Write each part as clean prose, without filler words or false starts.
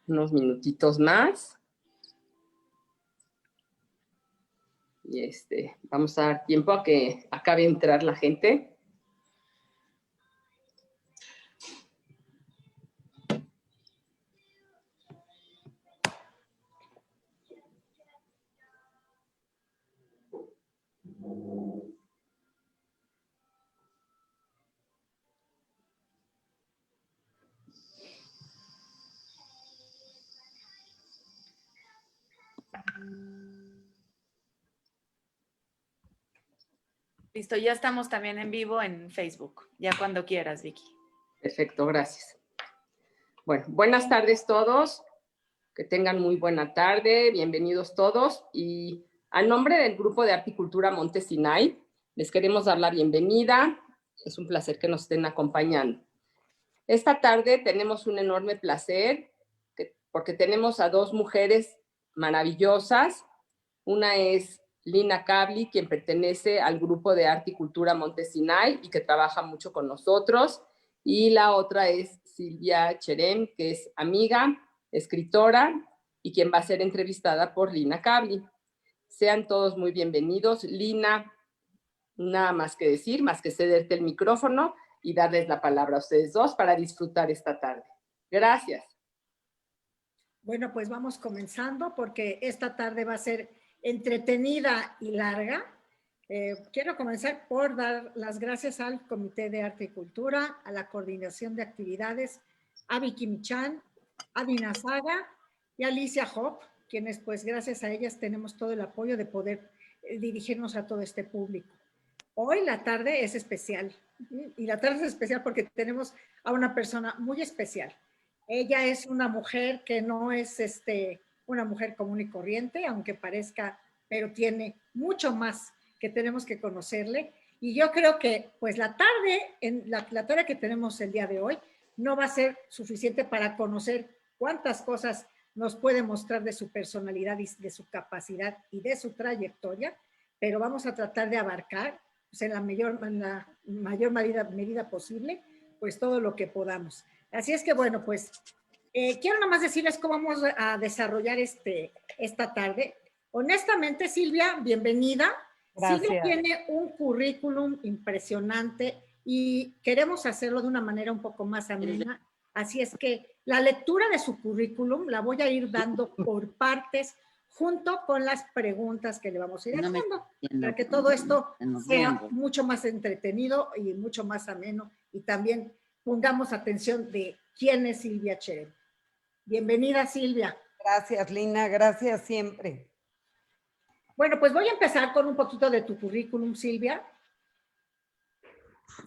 unos minutitos más. Y vamos a dar tiempo a que acabe de entrar la gente. Listo, ya estamos también en vivo en Facebook. Ya cuando quieras, Vicky. Perfecto, gracias. Bueno, buenas tardes todos. Que tengan muy buena tarde. Bienvenidos todos. Y a nombre del Grupo de Arte y Cultura Monte Sinai, les queremos dar la bienvenida. Es un placer que nos estén acompañando. Esta tarde tenemos un enorme placer porque tenemos a dos mujeres maravillosas. Una es Lina Cabli, quien pertenece al Grupo de Arte y Cultura Monte Sinai y que trabaja mucho con nosotros. Y la otra es Silvia Cherem, que es amiga, escritora y quien va a ser entrevistada por Lina Cabli. Sean todos muy bienvenidos. Lina, nada más que decir, más que cederte el micrófono y darles la palabra a ustedes dos para disfrutar esta tarde. Gracias. Bueno, pues vamos comenzando porque esta tarde va a ser entretenida y larga. Quiero comenzar por dar las gracias al Comité de Arte y Cultura, a la Coordinación de Actividades, a Vicky Michan, a Dina Saga y a Alicia Hop, quienes pues gracias a ellas tenemos todo el apoyo de poder dirigirnos a todo este público. Hoy la tarde es especial, y la tarde es especial porque tenemos a una persona muy especial. Ella es una mujer que no es una mujer común y corriente, aunque parezca, pero tiene mucho más que tenemos que conocerle. Y yo creo que pues la tarde que tenemos el día de hoy no va a ser suficiente para conocer cuántas cosas nos puede mostrar de su personalidad y de su capacidad y de su trayectoria, pero vamos a tratar de abarcar pues, en la mayor medida posible pues todo lo que podamos. Así es que bueno, pues quiero nomás decirles cómo vamos a desarrollar esta tarde. Honestamente, Silvia, bienvenida. Gracias. Silvia tiene un currículum impresionante y queremos hacerlo de una manera un poco más amena. Así es que la lectura de su currículum la voy a ir dando por partes junto con las preguntas que le vamos a ir haciendo para que todo esto sea mucho más entretenido y mucho más ameno y también pongamos atención de quién es Silvia Cherem. Bienvenida, Silvia. Gracias, Lina. Gracias siempre. Bueno, pues voy a empezar con un poquito de tu currículum, Silvia.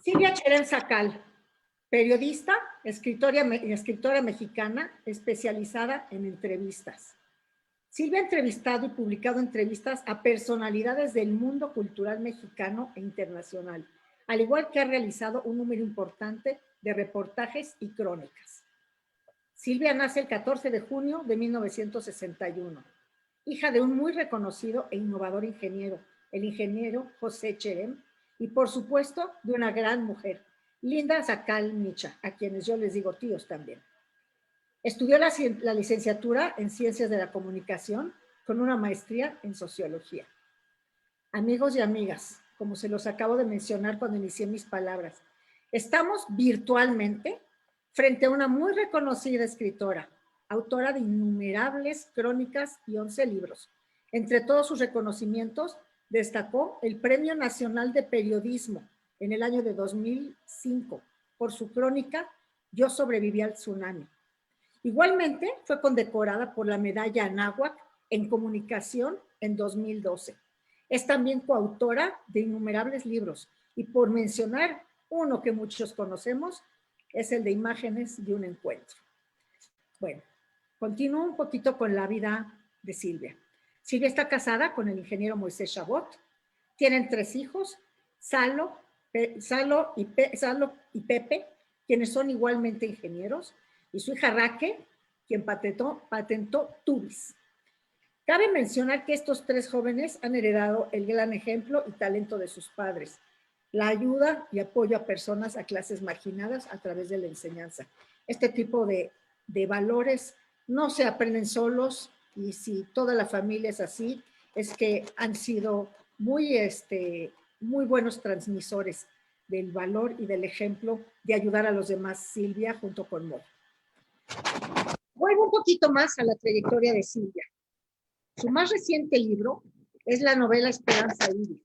Silvia Cherem Sacal, periodista, escritora mexicana especializada en entrevistas. Silvia ha entrevistado y publicado entrevistas a personalidades del mundo cultural mexicano e internacional, al igual que ha realizado un número importante de reportajes y crónicas. Silvia nace el 14 de junio de 1961, hija de un muy reconocido e innovador ingeniero, el ingeniero José Cherem, y por supuesto de una gran mujer, Linda Sacal Micha, a quienes yo les digo tíos también. Estudió la licenciatura en Ciencias de la Comunicación con una maestría en Sociología. Amigos y amigas, como se los acabo de mencionar cuando inicié mis palabras, estamos virtualmente frente a una muy reconocida escritora, autora de innumerables crónicas y 11 libros. Entre todos sus reconocimientos, destacó el Premio Nacional de Periodismo en el año de 2005 por su crónica Yo sobreviví al tsunami. Igualmente, fue condecorada por la Medalla Anáhuac en Comunicación en 2012. Es también coautora de innumerables libros y por mencionar uno que muchos conocemos, es el de Imágenes de un encuentro. Bueno, continúo un poquito con la vida de Silvia. Silvia está casada con el ingeniero Moisés Chabot. Tienen 3 hijos, Salo y Pepe, quienes son igualmente ingenieros, y su hija Raque, quien patentó Tubis. Cabe mencionar que estos 3 jóvenes han heredado el gran ejemplo y talento de sus padres, la ayuda y apoyo a personas a clases marginadas a través de la enseñanza. Este tipo de valores no se aprenden solos, y si toda la familia es así, es que han sido muy buenos transmisores del valor y del ejemplo de ayudar a los demás, Silvia, junto con Mo. Vuelvo un poquito más a la trayectoria de Silvia. Su más reciente libro es la novela Esperanza Iris,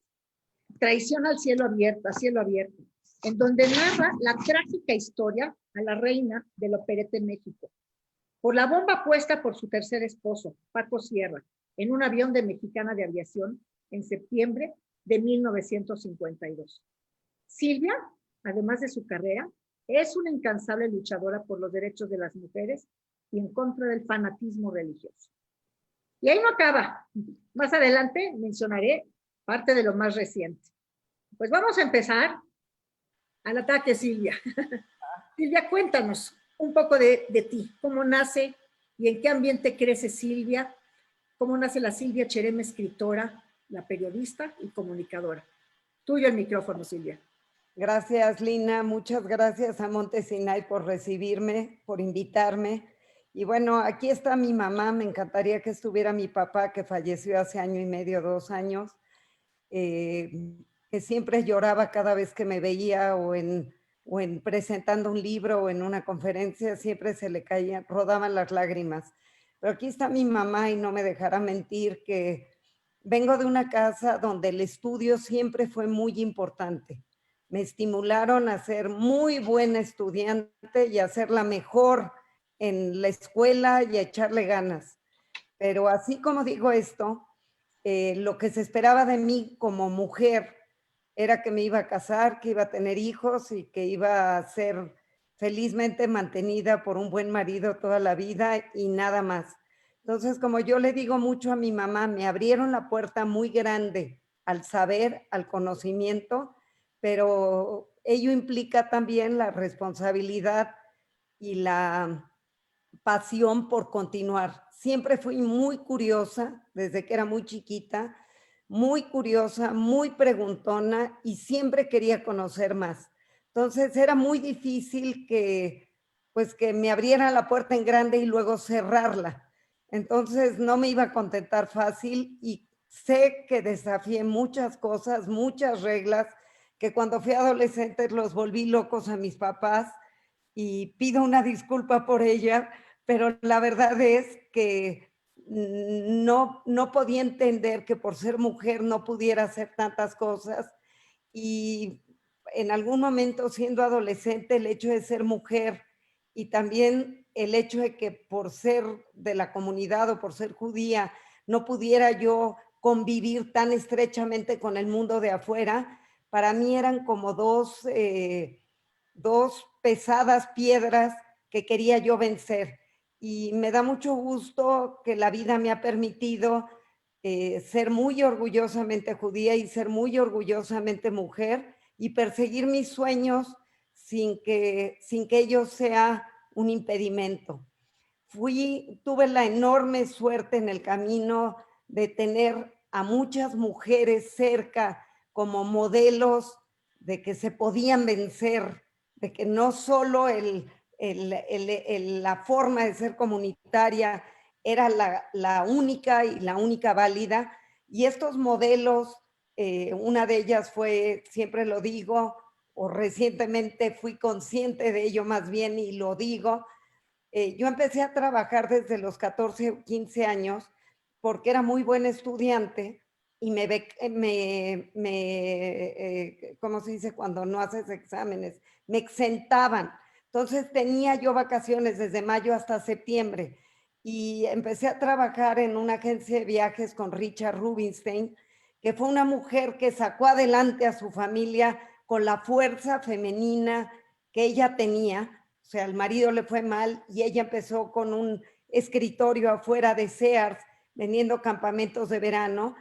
Traición al cielo abierto, a cielo abierto, en donde narra la trágica historia a la reina del operete en México, por la bomba puesta por su tercer esposo, Paco Sierra, en un avión de Mexicana de Aviación en septiembre de 1952. Silvia, además de su carrera, es una incansable luchadora por los derechos de las mujeres y en contra del fanatismo religioso. Y ahí no acaba. Más adelante mencionaré parte de lo más reciente. Pues vamos a empezar al ataque, Silvia. Silvia, cuéntanos un poco de ti, cómo nace y en qué ambiente crece Silvia, cómo nace la Silvia Cherem, escritora, la periodista y comunicadora. Tuyo el micrófono, Silvia. Gracias, Lina. Muchas gracias a Monte Sinai por recibirme, por invitarme. Y bueno, aquí está mi mamá. Me encantaría que estuviera mi papá, que falleció hace 1.5 años, 2 años, que siempre lloraba cada vez que me veía o en presentando un libro o en una conferencia, siempre se le caían, rodaban las lágrimas. Pero aquí está mi mamá y no me dejará mentir que vengo de una casa donde el estudio siempre fue muy importante. Me estimularon a ser muy buena estudiante y a ser la mejor en la escuela y a echarle ganas. Pero así como digo esto, lo que se esperaba de mí como mujer era que me iba a casar, que iba a tener hijos y que iba a ser felizmente mantenida por un buen marido toda la vida y nada más. Entonces, como yo le digo mucho a mi mamá, me abrieron la puerta muy grande al saber, al conocimiento, pero ello implica también la responsabilidad y la pasión por continuar. Siempre fui muy curiosa desde que era muy chiquita, muy curiosa, muy preguntona y siempre quería conocer más. Entonces era muy difícil que me abrieran la puerta en grande y luego cerrarla. Entonces no me iba a contentar fácil y sé que desafié muchas cosas, muchas reglas, que cuando fui adolescente los volví locos a mis papás y pido una disculpa por ella, pero la verdad es que no podía entender que por ser mujer no pudiera hacer tantas cosas y en algún momento siendo adolescente el hecho de ser mujer y también el hecho de que por ser de la comunidad o por ser judía no pudiera yo convivir tan estrechamente con el mundo de afuera, para mí eran como dos pesadas piedras que quería yo vencer. Y me da mucho gusto que la vida me ha permitido ser muy orgullosamente judía y ser muy orgullosamente mujer y perseguir mis sueños sin que ello sea un impedimento. Tuve la enorme suerte en el camino de tener a muchas mujeres cerca como modelos de que se podían vencer, de que no solo la forma de ser comunitaria era la única y la única válida. Y estos modelos, una de ellas fue, siempre lo digo, o recientemente fui consciente de ello más bien y lo digo, yo empecé a trabajar desde los 14 o 15 años porque era muy buena estudiante y ¿cómo se dice cuando no haces exámenes? Me exentaban. Entonces tenía yo vacaciones desde mayo hasta septiembre y empecé a trabajar en una agencia de viajes con Richard Rubinstein, que fue una mujer que sacó adelante a su familia con la fuerza femenina que ella tenía. O sea, al marido le fue mal y ella empezó con un escritorio afuera de Sears vendiendo campamentos de verano.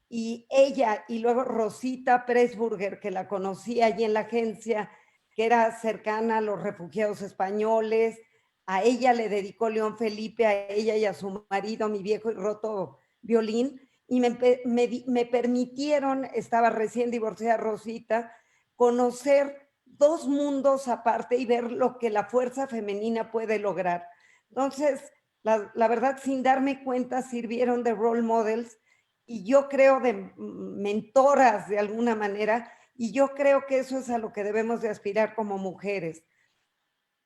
Y ella y luego Rosita Pressburger, que la conocí allí en la agencia, que era cercana a los refugiados españoles, a ella le dedicó León Felipe, a ella y a su marido, mi viejo y roto violín, y me permitieron, estaba recién divorciada Rosita, conocer dos mundos aparte y ver lo que la fuerza femenina puede lograr. Entonces, la verdad, sin darme cuenta, sirvieron de role models y yo creo de mentoras de alguna manera, y yo creo que eso es a lo que debemos de aspirar como mujeres,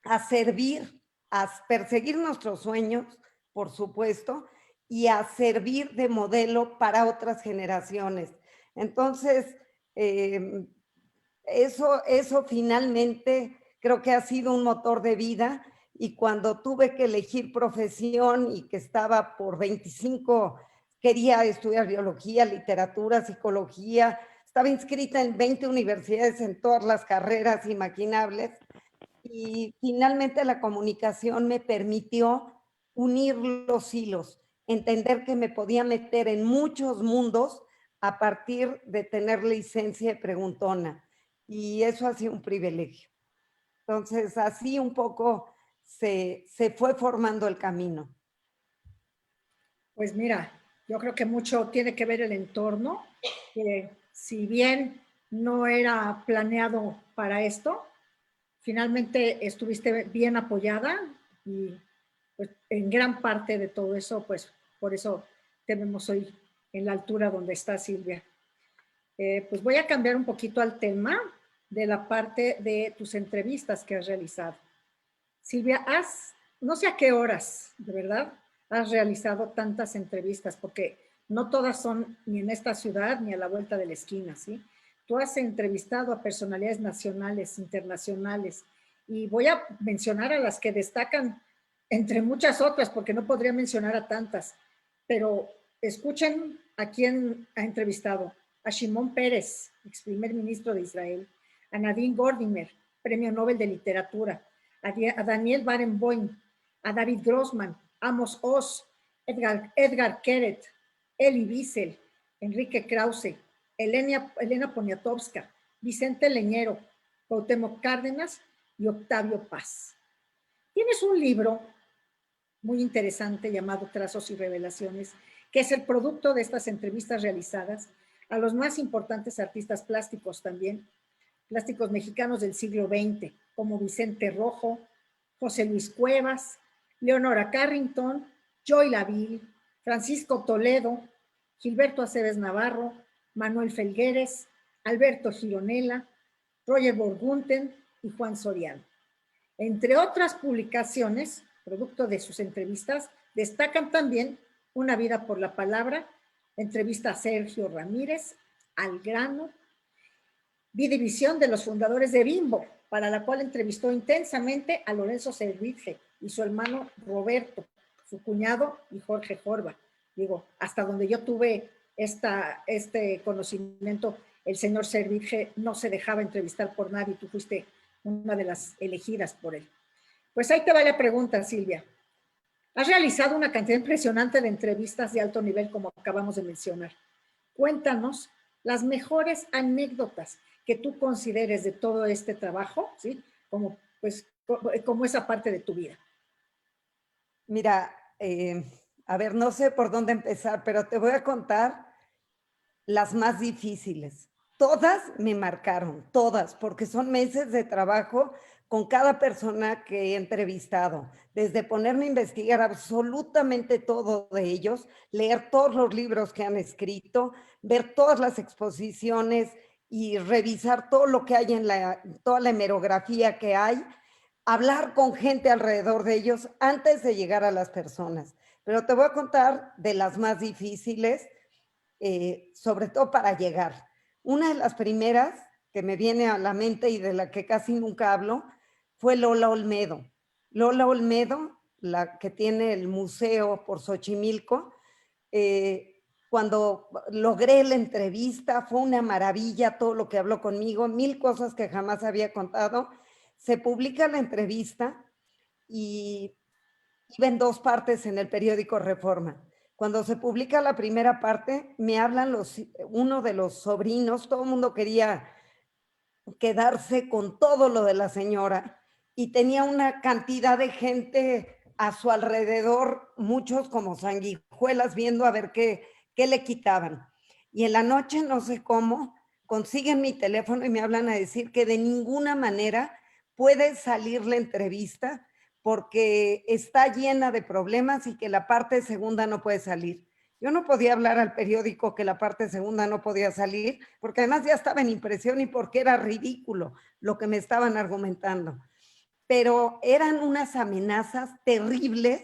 a servir, a perseguir nuestros sueños, por supuesto, y a servir de modelo para otras generaciones. Entonces, eso finalmente creo que ha sido un motor de vida, y cuando tuve que elegir profesión y que estaba por 25, quería estudiar biología, literatura, psicología, estaba inscrita en 20 universidades en todas las carreras imaginables, y finalmente la comunicación me permitió unir los hilos, entender que me podía meter en muchos mundos a partir de tener licencia de preguntona. Y eso ha sido un privilegio. Entonces, así un poco se fue formando el camino. Pues mira, yo creo que mucho tiene que ver el entorno, que si bien no era planeado para esto, finalmente estuviste bien apoyada y pues, en gran parte de todo eso, pues por eso te vemos hoy en la altura donde está Silvia. Pues voy a cambiar un poquito al tema de la parte de tus entrevistas que has realizado. Silvia, no sé a qué horas, de verdad, has realizado tantas entrevistas, porque no todas son ni en esta ciudad ni a la vuelta de la esquina, ¿sí? Tú has entrevistado a personalidades nacionales, internacionales, y voy a mencionar a las que destacan entre muchas otras, porque no podría mencionar a tantas, pero escuchen a quién ha entrevistado: a Shimon Peres, ex primer ministro de Israel; a Nadine Gordimer, premio Nobel de Literatura; a Daniel Barenboim, a David Grossman, Amos Oz, Edgar Keret, Elie Wiesel, Enrique Krause, Elena Poniatowska, Vicente Leñero, Cuauhtémoc Cárdenas y Octavio Paz. Tienes un libro muy interesante llamado Trazos y Revelaciones, que es el producto de estas entrevistas realizadas a los más importantes artistas plásticos también, plásticos mexicanos del siglo XX, como Vicente Rojo, José Luis Cuevas, Leonora Carrington, Joy Laville, Francisco Toledo, Gilberto Aceves Navarro, Manuel Felgueres, Alberto Gironella, Roger Borgunten y Juan Soriano. Entre otras publicaciones, producto de sus entrevistas, destacan también Una vida por la palabra, entrevista a Sergio Ramírez, Al grano, Vida y visión de los fundadores de Bimbo, para la cual entrevistó intensamente a Lorenzo Servitje y su hermano Roberto, su cuñado y Jorge Jorba. Digo, hasta donde yo tuve este conocimiento, el señor Servitje no se dejaba entrevistar por nadie, tú fuiste una de las elegidas por él. Pues ahí te va la pregunta, Silvia. Has realizado una cantidad impresionante de entrevistas de alto nivel, como acabamos de mencionar. Cuéntanos las mejores anécdotas que tú consideres de todo este trabajo, ¿sí? Como esa parte de tu vida. Mira, a ver, no sé por dónde empezar, pero te voy a contar las más difíciles. Todas me marcaron, todas, porque son meses de trabajo con cada persona que he entrevistado, desde ponerme a investigar absolutamente todo de ellos, leer todos los libros que han escrito, ver todas las exposiciones y revisar todo lo que hay en toda la hemerografía que hay, hablar con gente alrededor de ellos antes de llegar a las personas. Pero te voy a contar de las más difíciles, sobre todo para llegar. Una de las primeras que me viene a la mente y de la que casi nunca hablo fue Lola Olmedo. Lola Olmedo, la que tiene el museo por Xochimilco, cuando logré la entrevista fue una maravilla todo lo que habló conmigo, 1000 cosas que jamás había contado. Se publica la entrevista y iba en 2 partes en el periódico Reforma. Cuando se publica la primera parte, me hablan uno de los sobrinos, todo el mundo quería quedarse con todo lo de la señora y tenía una cantidad de gente a su alrededor, muchos como sanguijuelas viendo a ver qué le quitaban. Y en la noche, no sé cómo, consiguen mi teléfono y me hablan a decir que de ninguna manera puede salir la entrevista porque está llena de problemas y que la parte segunda no puede salir. Yo no podía hablar al periódico que la parte segunda no podía salir, porque además ya estaba en impresión y porque era ridículo lo que me estaban argumentando. Pero eran unas amenazas terribles,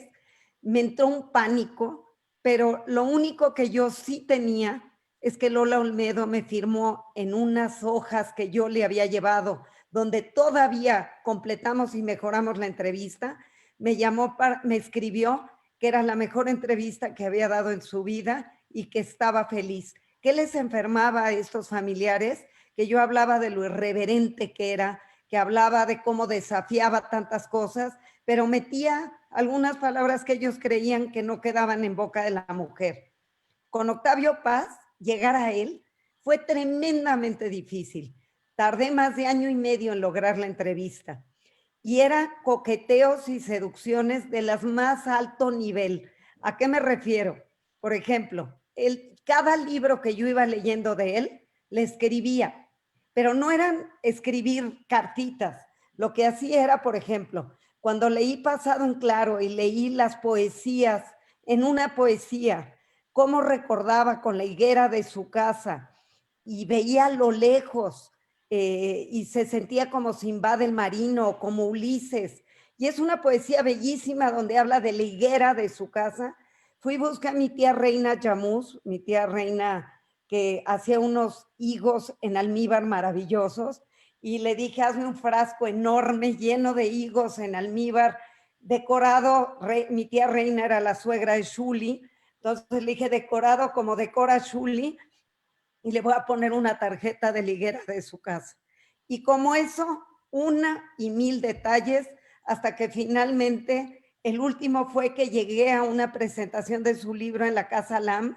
me entró un pánico, pero lo único que yo sí tenía es que Lola Olmedo me firmó en unas hojas que yo le había llevado, donde todavía completamos y mejoramos la entrevista. Me escribió que era la mejor entrevista que había dado en su vida y que estaba feliz. ¿Qué les enfermaba a estos familiares? Que yo hablaba de lo irreverente que era, que hablaba de cómo desafiaba tantas cosas, pero metía algunas palabras que ellos creían que no quedaban en boca de la mujer. Con Octavio Paz, llegar a él fue tremendamente difícil. Tardé más de 1.5 años en lograr la entrevista. Y era coqueteos y seducciones de las más alto nivel. ¿A qué me refiero? Por ejemplo, cada libro que yo iba leyendo de él, le escribía, pero no eran escribir cartitas. Lo que hacía era, por ejemplo, cuando leí Pasado en Claro y leí las poesías, en una poesía, cómo recordaba con la higuera de su casa y veía a lo lejos y se sentía como Sinbad el marino, como Ulises. Y es una poesía bellísima donde habla de la higuera de su casa. Fui a buscar a mi tía Reina Yamús, mi tía Reina que hacía unos higos en almíbar maravillosos, y le dije, hazme un frasco enorme lleno de higos en almíbar, decorado, mi tía Reina era la suegra de Shuli, entonces le dije, decorado como decora Shuli, y le voy a poner una tarjeta de liguera de su casa. Y como eso, 1,000 detalles, hasta que finalmente el último fue que llegué a una presentación de su libro en la Casa Lam,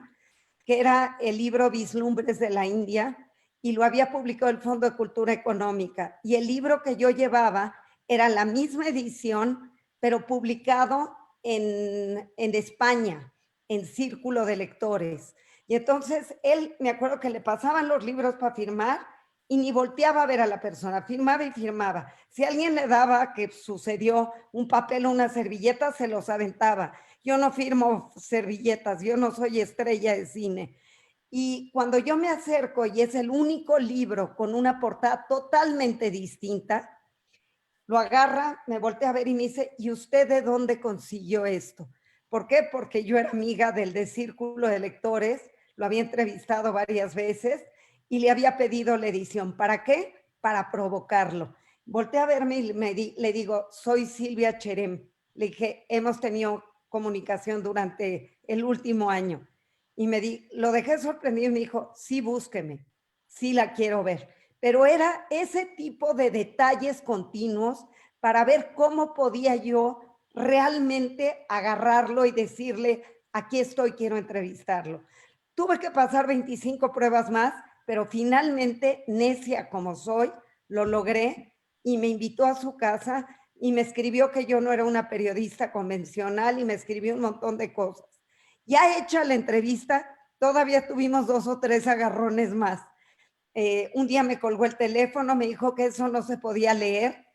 que era el libro Vislumbres de la India, y lo había publicado el Fondo de Cultura Económica. Y el libro que yo llevaba era la misma edición, pero publicado en España, en Círculo de Lectores. Y entonces él, me acuerdo que le pasaban los libros para firmar y ni volteaba a ver a la persona, firmaba y firmaba. Si alguien le daba, que sucedió, un papel o una servilleta, se los aventaba. Yo no firmo servilletas, yo no soy estrella de cine. Y cuando yo me acerco y es el único libro con una portada totalmente distinta, lo agarra, me voltea a ver y me dice, ¿y usted de dónde consiguió esto? ¿Por qué? Porque yo era amiga del Círculo de Lectores, lo había entrevistado varias veces y le había pedido la edición. ¿Para qué? Para provocarlo. Volteé a verme y le digo, soy Silvia Cherem. Le dije, hemos tenido comunicación durante el último año. Y lo dejé sorprendido y me dijo, sí, búsqueme, sí la quiero ver. Pero era ese tipo de detalles continuos para ver cómo podía yo realmente agarrarlo y decirle, aquí estoy, quiero entrevistarlo. Tuve que pasar 25 pruebas más, pero finalmente, necia como soy, lo logré y me invitó a su casa y me escribió que yo no era una periodista convencional y me escribió un montón de cosas. Ya hecha la entrevista, todavía tuvimos 2 o 3 agarrones más. Un día me colgó el teléfono, me dijo que eso no se podía leer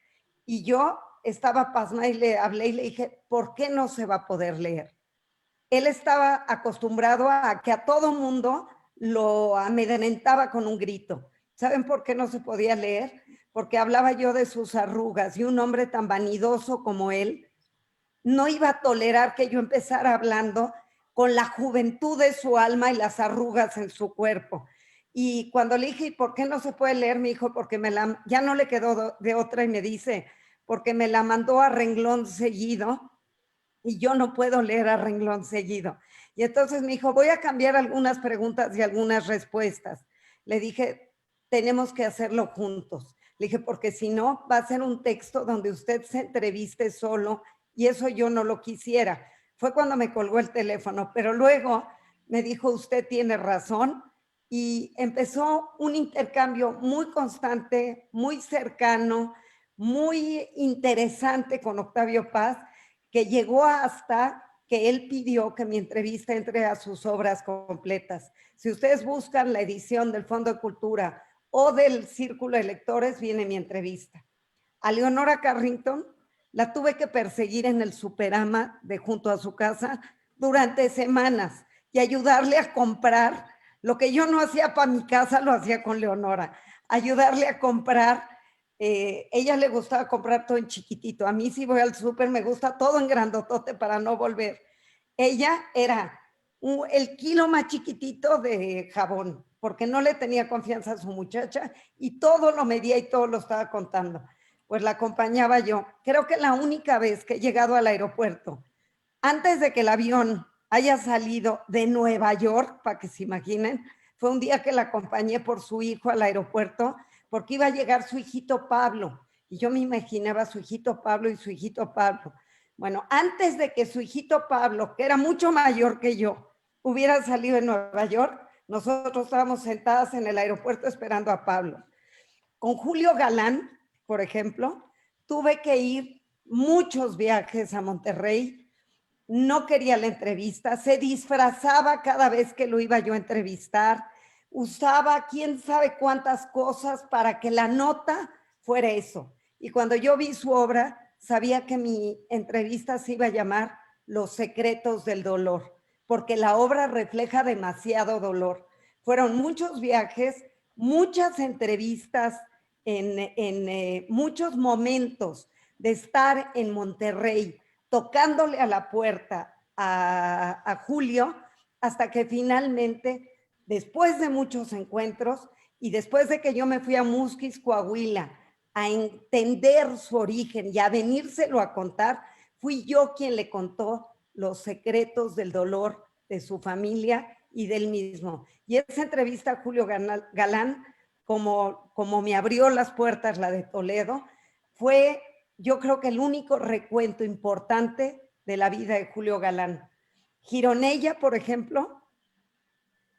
y yo estaba pasmada y le hablé y le dije, ¿por qué no se va a poder leer? Él estaba acostumbrado a que a todo mundo lo amedrentaba con un grito. ¿Saben por qué no se podía leer? Porque hablaba yo de sus arrugas y un hombre tan vanidoso como él no iba a tolerar que yo empezara hablando con la juventud de su alma y las arrugas en su cuerpo. Y cuando le dije, ¿por qué no se puede leer? Me dijo, porque ya no le quedó de otra y me dice, porque me la mandó a renglón seguido y yo no puedo leer a renglón seguido. Y entonces me dijo, voy a cambiar algunas preguntas y algunas respuestas. Le dije, tenemos que hacerlo juntos. Le dije, porque si no, va a ser un texto donde usted se entreviste solo y eso yo no lo quisiera. Fue cuando me colgó el teléfono, pero luego me dijo, usted tiene razón, y empezó un intercambio muy constante, muy cercano, muy interesante con Octavio Paz, que llegó hasta que él pidió que mi entrevista entre a sus obras completas. Si ustedes buscan la edición del Fondo de Cultura o del Círculo de Lectores, viene mi entrevista. A Leonora Carrington La tuve que perseguir en el Superama de junto a su casa durante semanas y ayudarle a comprar lo que yo no hacía para mi casa, lo hacía con Leonora. Ayudarle a comprar, ella le gustaba comprar todo en chiquitito. A mí si voy al súper me gusta todo en grandotote para no volver. Ella era el kilo más chiquitito de jabón, porque no le tenía confianza a su muchacha y todo lo medía y todo lo estaba contando. Pues la acompañaba yo. Creo que la única vez que he llegado al aeropuerto, antes de que el avión haya salido de Nueva York, para que se imaginen, fue un día que la acompañé por su hijo al aeropuerto, porque iba a llegar su hijito Pablo. Y yo me imaginaba su hijito Pablo y su hijito Pablo. Bueno, antes de que su hijito Pablo, que era mucho mayor que yo, hubiera salido de Nueva York, nosotros estábamos sentadas en el aeropuerto esperando a Pablo. Con Julio Galán, por ejemplo, tuve que ir muchos viajes a Monterrey. No quería la entrevista, se disfrazaba cada vez que lo iba yo a entrevistar, usaba quién sabe cuántas cosas para que la nota fuera eso. Y cuando yo vi su obra, sabía que mi entrevista se iba a llamar Los secretos del dolor, porque la obra refleja demasiado dolor. Fueron muchos viajes, muchas entrevistas en muchos momentos de estar en Monterrey, tocándole a la puerta a Julio, hasta que finalmente, después de muchos encuentros y después de que yo me fui a Musquis, Coahuila, a entender su origen y a venírselo a contar, fui yo quien le contó los secretos del dolor de su familia y del mismo. Y esa entrevista a Julio Galán, como me abrió las puertas la de Toledo, fue, yo creo que el único recuento importante de la vida de Julio Galán. Gironella, por ejemplo,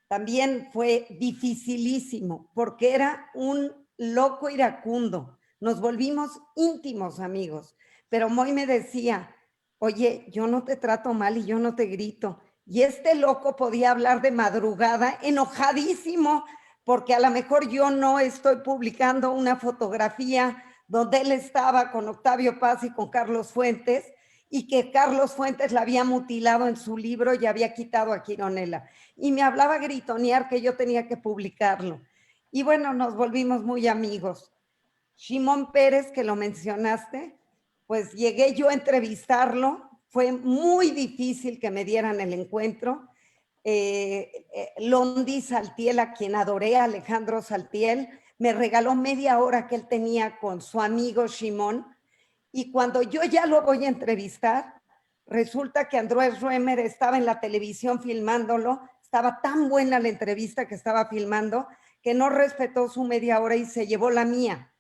también fue dificilísimo porque era un loco iracundo. Nos volvimos íntimos amigos, pero Moy me decía, oye, yo no te trato mal y yo no te grito. Y este loco podía hablar de madrugada enojadísimo porque a lo mejor yo no estoy publicando una fotografía donde él estaba con Octavio Paz y con Carlos Fuentes, y que Carlos Fuentes la había mutilado en su libro y había quitado a Quironela. Y me hablaba a gritonear que yo tenía que publicarlo. Y bueno, nos volvimos muy amigos. Shimon Peres, que lo mencionaste, pues llegué yo a entrevistarlo. Fue muy difícil que me dieran el encuentro. Londi Saltiel, a quien adoré, Alejandro Saltiel, me regaló media hora que él tenía con su amigo Shimon. Y cuando yo ya lo voy a entrevistar, resulta que Andrés Ruemer estaba en la televisión filmándolo, estaba tan buena la entrevista que estaba filmando, que no respetó su media hora y se llevó la mía.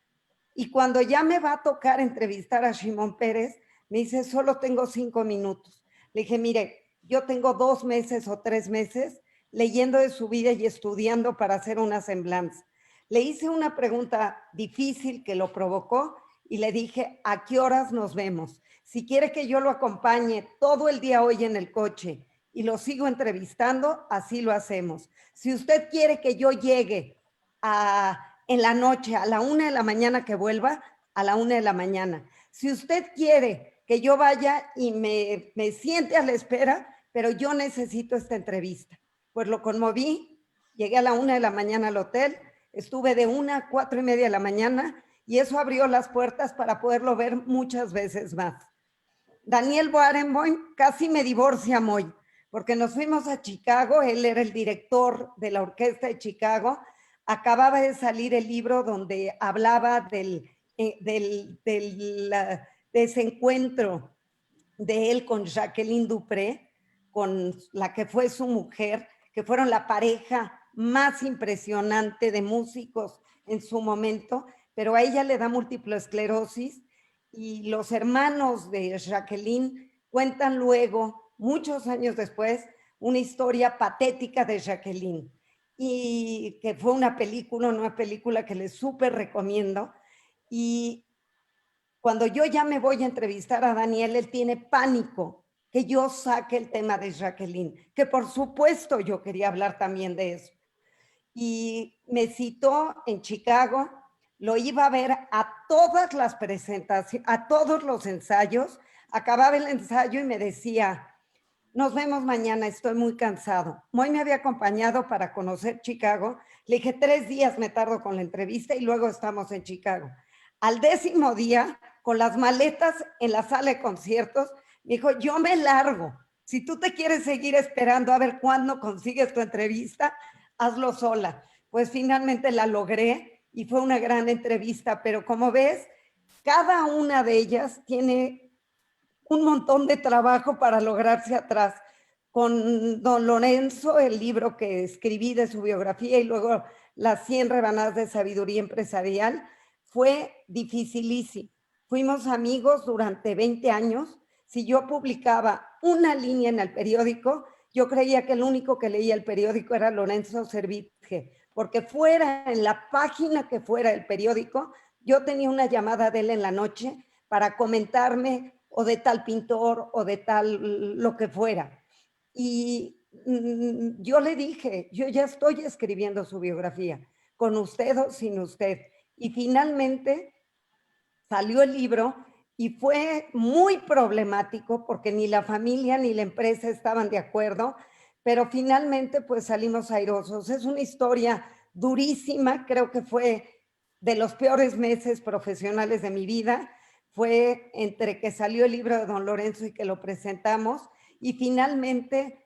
Y cuando ya me va a tocar entrevistar a Shimon Peres, me dice, solo tengo 5 minutos. Le dije, mire, yo tengo 2 meses o 3 meses leyendo de su vida y estudiando para hacer una semblanza. Le hice una pregunta difícil que lo provocó y le dije, ¿a qué horas nos vemos? Si quiere que yo lo acompañe todo el día hoy en el coche y lo sigo entrevistando, así lo hacemos. Si usted quiere que yo llegue en la noche a la 1 de la mañana que vuelva, a la 1 de la mañana. Si usted quiere que yo vaya y me siente a la espera, pero yo necesito esta entrevista. Pues lo conmoví, llegué a la 1 de la mañana al hotel, estuve de 1 a 4:30 de la mañana, y eso abrió las puertas para poderlo ver muchas veces más. Daniel Barenboim casi me divorcia Moy, porque nos fuimos a Chicago, él era el director de la orquesta de Chicago, acababa de salir el libro donde hablaba del desencuentro de él con Jacqueline Dupré, con la que fue su mujer, que fueron la pareja más impresionante de músicos en su momento, pero a ella le da múltiple esclerosis y los hermanos de Jacqueline cuentan luego, muchos años después, una historia patética de Jacqueline y que fue una película que les súper recomiendo. Y cuando yo ya me voy a entrevistar a Daniel, él tiene pánico que yo saque el tema de Jacqueline, que por supuesto yo quería hablar también de eso. Y me citó en Chicago, lo iba a ver a todas las presentaciones, a todos los ensayos. Acababa el ensayo y me decía, nos vemos mañana, estoy muy cansado. Moy me había acompañado para conocer Chicago. Le dije, 3 días me tardo con la entrevista y luego estamos en Chicago. Al 10º día, con las maletas en la sala de conciertos, me dijo, yo me largo. Si tú te quieres seguir esperando a ver cuándo consigues tu entrevista, hazlo sola. Pues finalmente la logré y fue una gran entrevista, pero como ves, cada una de ellas tiene un montón de trabajo para lograrse atrás. Con don Lorenzo, el libro que escribí de su biografía y luego las 100 rebanadas de sabiduría empresarial, fue dificilísimo. Fuimos amigos durante 20 años. Si yo publicaba una línea en el periódico, yo creía que el único que leía el periódico era Lorenzo Servitje, porque fuera, en la página que fuera el periódico, yo tenía una llamada de él en la noche para comentarme o de tal pintor o de tal lo que fuera. Y yo le dije, yo ya estoy escribiendo su biografía, con usted o sin usted. Y finalmente salió el libro y fue muy problemático porque ni la familia ni la empresa estaban de acuerdo, pero finalmente pues salimos airosos. Es una historia durísima, creo que fue de los peores meses profesionales de mi vida. Fue entre que salió el libro de don Lorenzo y que lo presentamos, y finalmente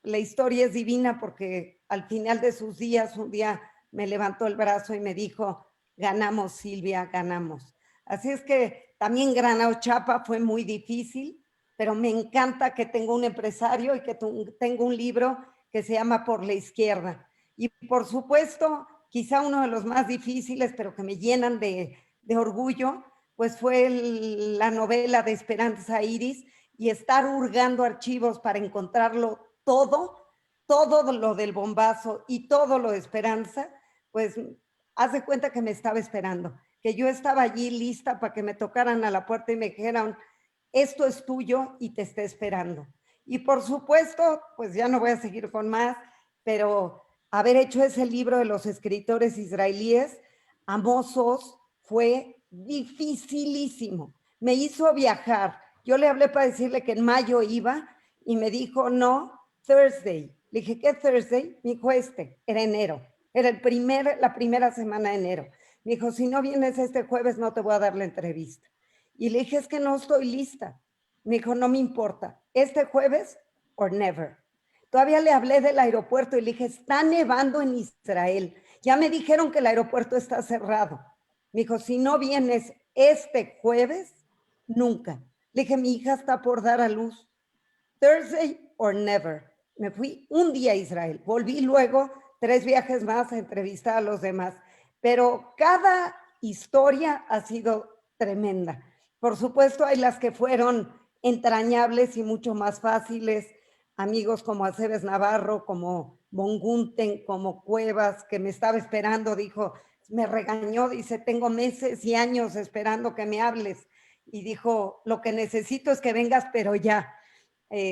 la historia es divina porque al final de sus días, un día me levantó el brazo y me dijo, ganamos Silvia, ganamos. Así es que también Granado Chapa fue muy difícil, pero me encanta que tengo un empresario y que tengo un libro que se llama Por la Izquierda. Y por supuesto, quizá uno de los más difíciles, pero que me llenan de orgullo, pues fue la novela de Esperanza Iris, y estar hurgando archivos para encontrarlo todo lo del bombazo y todo lo de Esperanza, pues haz de cuenta que me estaba esperando, que yo estaba allí lista para que me tocaran a la puerta y me dijeran, esto es tuyo y te está esperando. Y por supuesto, pues ya no voy a seguir con más, pero haber hecho ese libro de los escritores israelíes, Amos Oz, fue dificilísimo. Me hizo viajar. Yo le hablé para decirle que en mayo iba y me dijo, no, Thursday. Le dije, ¿qué Thursday? Me dijo, era enero. Era la primera semana de enero. Me dijo, si no vienes este jueves no te voy a dar la entrevista. Y le dije, es que no estoy lista. Me dijo, no me importa, este jueves or never. Todavía le hablé del aeropuerto y le dije, está nevando en Israel. Ya me dijeron que el aeropuerto está cerrado. Me dijo, si no vienes este jueves, nunca. Le dije, mi hija está por dar a luz. Thursday or never. Me fui un día a Israel. Volví luego 3 viajes más a entrevistar a los demás. Pero cada historia ha sido tremenda. Por supuesto, hay las que fueron entrañables y mucho más fáciles. Amigos como Aceves Navarro, como Mongunten, como Cuevas, que me estaba esperando, dijo, me regañó, dice, tengo meses y años esperando que me hables. Y dijo, lo que necesito es que vengas, pero ya.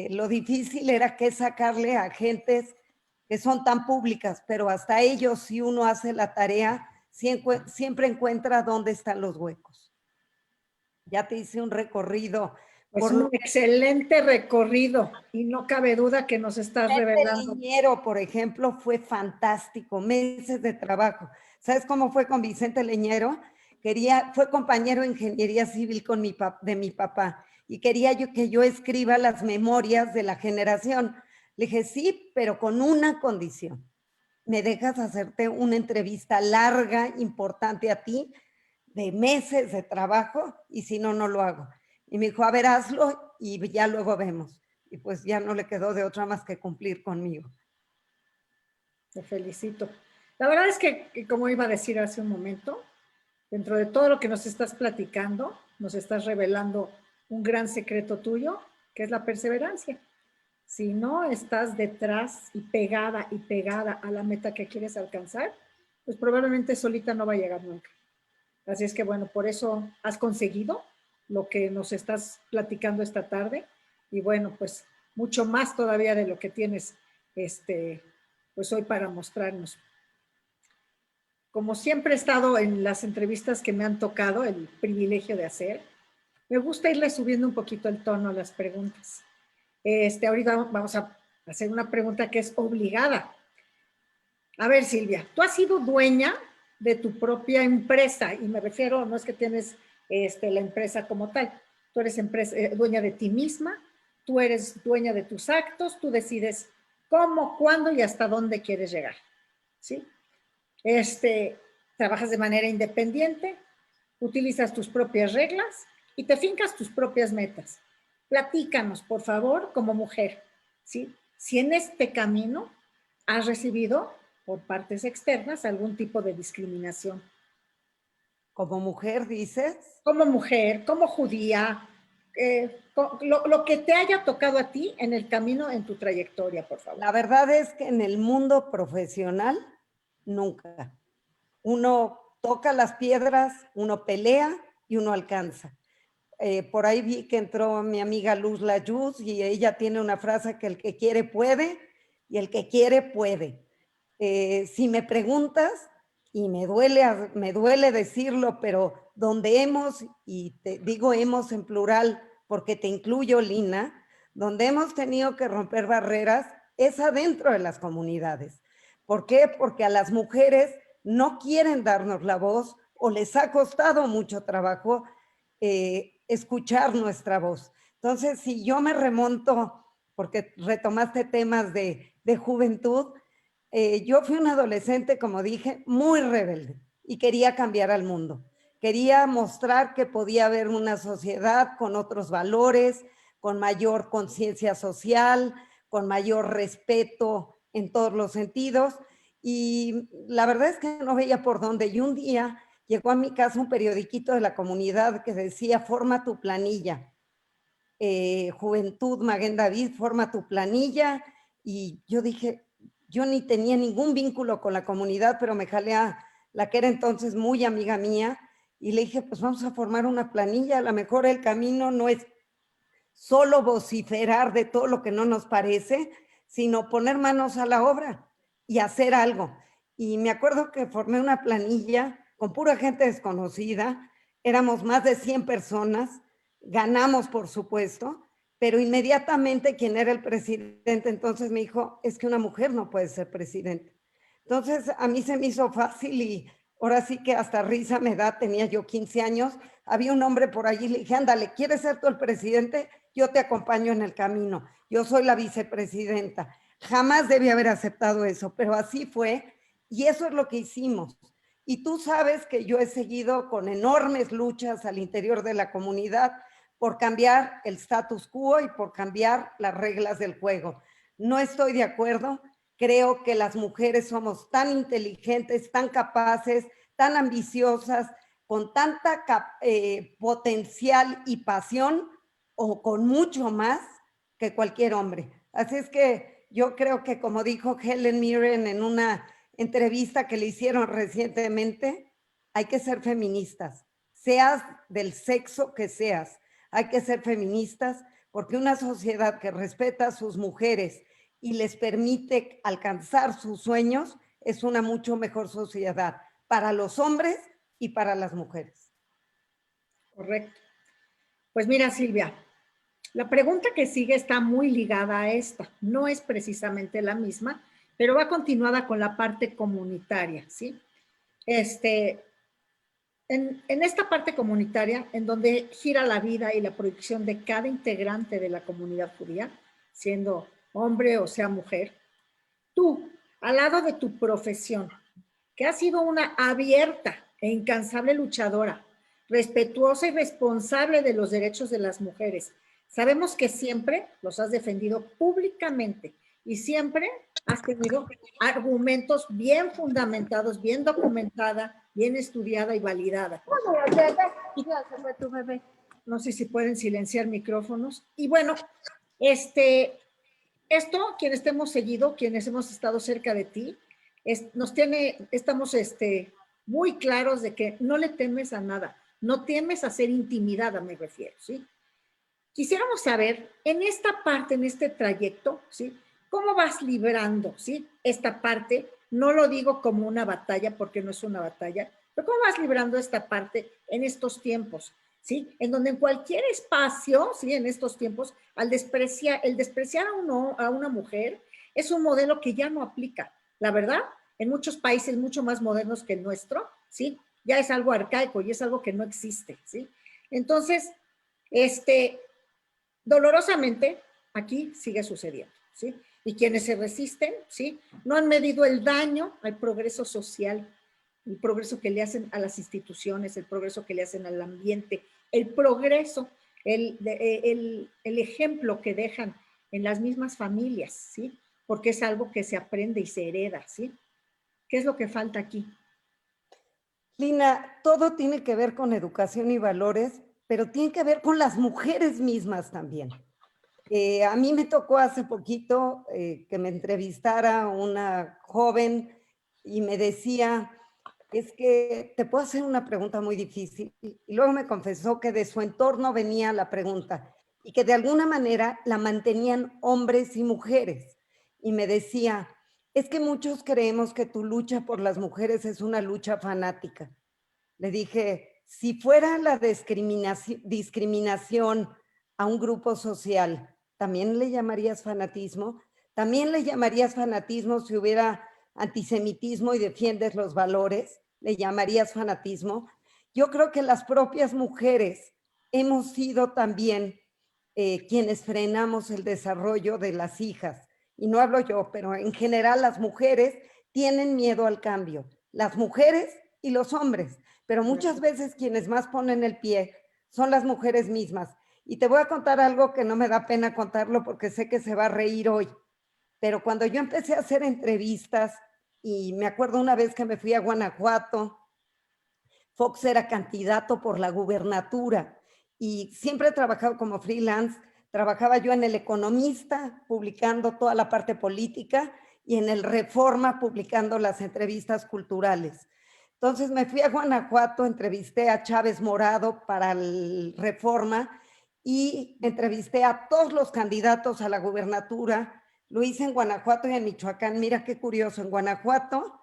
Lo difícil era que sacarle a gentes que son tan públicas, pero hasta ellos, si uno hace la tarea, siempre encuentra dónde están los huecos. Ya te hice un recorrido. Pues un excelente recorrido y no cabe duda que nos estás revelando. Leñero, por ejemplo, fue fantástico, meses de trabajo. ¿Sabes cómo fue con Vicente Leñero? Fue compañero de ingeniería civil de mi papá y quería que yo escriba las memorias de la generación. Le dije, sí, pero con una condición. Me dejas hacerte una entrevista larga, importante a ti, de meses de trabajo, y si no, no lo hago. Y me dijo, a ver, hazlo y ya luego vemos. Y pues ya no le quedó de otra más que cumplir conmigo. Te felicito. La verdad es que, como iba a decir hace un momento, dentro de todo lo que nos estás platicando, nos estás revelando un gran secreto tuyo, que es la perseverancia. Si no estás detrás y pegada a la meta que quieres alcanzar, pues probablemente solita no va a llegar nunca. Así es que bueno, por eso has conseguido lo que nos estás platicando esta tarde y bueno, pues mucho más todavía de lo que tienes pues hoy para mostrarnos. como siempre he estado en las entrevistas que me han tocado, el privilegio de hacer, me gusta irle subiendo un poquito el tono a las preguntas. Ahorita vamos a hacer una pregunta que es obligada. A ver, Silvia, tú has sido dueña de tu propia empresa, y me refiero, no es que tienes la empresa como tal, tú eres dueña de ti misma, tú eres dueña de tus actos, tú decides cómo, cuándo y hasta dónde quieres llegar, ¿sí? Trabajas de manera independiente, utilizas tus propias reglas y te fincas tus propias metas. Platícanos, por favor, como mujer, ¿sí? Si en este camino has recibido por partes externas algún tipo de discriminación. Como mujer, dices. Como mujer, como judía, lo que te haya tocado a ti en el camino, en tu trayectoria, por favor. La verdad es que en el mundo profesional, nunca. Uno toca las piedras, uno pelea y uno alcanza. Por ahí vi que entró mi amiga Luz Layuz y ella tiene una frase que el que quiere puede y el que quiere puede. Si me preguntas, y me duele decirlo, pero donde hemos, y te digo hemos en plural porque te incluyo, Lina, donde hemos tenido que romper barreras es adentro de las comunidades. ¿Por qué? Porque a las mujeres no quieren darnos la voz o les ha costado mucho trabajo escuchar nuestra voz. Entonces, si yo me remonto, porque retomaste temas de juventud, yo fui una adolescente, como dije, muy rebelde y quería cambiar al mundo. Quería mostrar que podía haber una sociedad con otros valores, con mayor conciencia social, con mayor respeto en todos los sentidos. Y la verdad es que no veía por dónde. Y un día llegó a mi casa un periodiquito de la comunidad que decía, forma tu planilla. Juventud Maguen David, forma tu planilla. Y yo dije, yo ni tenía ningún vínculo con la comunidad, pero me jalé a la que era entonces muy amiga mía y le dije, pues vamos a formar una planilla. A lo mejor el camino no es solo vociferar de todo lo que no nos parece, sino poner manos a la obra y hacer algo. Y me acuerdo que formé una planilla con pura gente desconocida, éramos más de 100 personas, ganamos por supuesto, pero inmediatamente quien era el presidente entonces me dijo, es que una mujer no puede ser presidente. Entonces a mí se me hizo fácil y ahora sí que hasta risa me da, tenía yo 15 años, había un hombre por allí, le dije, ándale, ¿quieres ser tú el presidente? Yo te acompaño en el camino, yo soy la vicepresidenta. Jamás debí haber aceptado eso, pero así fue y eso es lo que hicimos. Y tú sabes que yo he seguido con enormes luchas al interior de la comunidad por cambiar el status quo y por cambiar las reglas del juego. No estoy de acuerdo, creo que las mujeres somos tan inteligentes, tan capaces, tan ambiciosas, con tanta potencial y pasión o con mucho más que cualquier hombre. Así es que yo creo que, como dijo Helen Mirren en una entrevista que le hicieron recientemente, hay que ser feministas, seas del sexo que seas, hay que ser feministas porque una sociedad que respeta a sus mujeres y les permite alcanzar sus sueños es una mucho mejor sociedad para los hombres y para las mujeres. Correcto. Pues mira, Silvia, la pregunta que sigue está muy ligada a esta. No es precisamente la misma, pero va continuada con la parte comunitaria, ¿sí? En esta parte comunitaria, en donde gira la vida y la proyección de cada integrante de la comunidad judía, siendo hombre o sea mujer, tú, al lado de tu profesión, que has sido una abierta e incansable luchadora, respetuosa y responsable de los derechos de las mujeres, sabemos que siempre los has defendido públicamente y siempre has tenido argumentos bien fundamentados, bien documentada, bien estudiada y validada. No sé si pueden silenciar micrófonos. Y bueno, esto, quienes te hemos seguido, quienes hemos estado cerca de ti, estamos muy claros de que no le temes a nada, no temes a ser intimidada, me refiero, ¿sí? Quisiéramos saber, en esta parte, en este trayecto, ¿sí? ¿Cómo vas librando, ¿sí? Esta parte No lo digo como una batalla, porque no es una batalla, pero ¿cómo vas librando esta parte en estos tiempos? ¿Sí? En donde en cualquier espacio, ¿sí? En estos tiempos, el despreciar a una mujer es un modelo que ya no aplica. La verdad, en muchos países mucho más modernos que el nuestro, ¿sí? Ya es algo arcaico y es algo que no existe, ¿sí? Entonces, dolorosamente, aquí sigue sucediendo, ¿sí? Y quienes se resisten, ¿sí? No han medido el daño al progreso social, el progreso que le hacen a las instituciones, el progreso que le hacen al ambiente, el progreso, el ejemplo que dejan en las mismas familias, ¿sí? Porque es algo que se aprende y se hereda, ¿sí? ¿Qué es lo que falta aquí? Lina, todo tiene que ver con educación y valores, pero tiene que ver con las mujeres mismas también. A mí me tocó hace poquito que me entrevistara una joven y me decía, es que te puedo hacer una pregunta muy difícil. Y luego me confesó que de su entorno venía la pregunta y que de alguna manera la mantenían hombres y mujeres. Y me decía, es que muchos creemos que tu lucha por las mujeres es una lucha fanática. Le dije, si fuera la discriminación a un grupo social, ¿también le llamarías fanatismo? ¿También le llamarías fanatismo si hubiera antisemitismo y defiendes los valores? ¿Le llamarías fanatismo? Yo creo que las propias mujeres hemos sido también quienes frenamos el desarrollo de las hijas. Y no hablo yo, pero en general las mujeres tienen miedo al cambio. Las mujeres y los hombres, pero muchas veces quienes más ponen el pie son las mujeres mismas. Y te voy a contar algo que no me da pena contarlo porque sé que se va a reír hoy, pero cuando yo empecé a hacer entrevistas, y me acuerdo una vez que me fui a Guanajuato, Fox era candidato por la gubernatura y siempre he trabajado como freelance. Trabajaba yo en El Economista, publicando toda la parte política, y en El Reforma, publicando las entrevistas culturales. Entonces me fui a Guanajuato, entrevisté a Chávez Morado para el Reforma y entrevisté a todos los candidatos a la gubernatura. Lo hice en Guanajuato y en Michoacán. Mira qué curioso, en Guanajuato,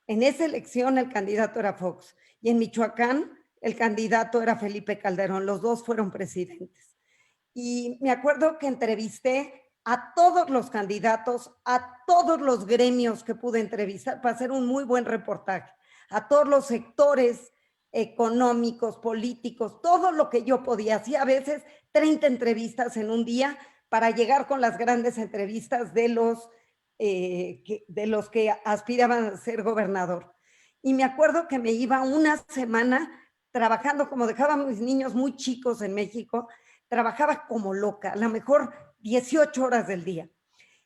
en esa elección el candidato era Fox y en Michoacán el candidato era Felipe Calderón. Los dos fueron presidentes. Y me acuerdo que entrevisté a todos los candidatos, a todos los gremios que pude entrevistar para hacer un muy buen reportaje, a todos los sectores económicos, políticos, todo lo que yo podía. Hacía a veces 30 entrevistas en un día para llegar con las grandes entrevistas de los que aspiraban a ser gobernador. Y me acuerdo que me iba una semana trabajando, como dejaba a mis niños muy chicos en México, trabajaba como loca, a lo mejor 18 horas del día.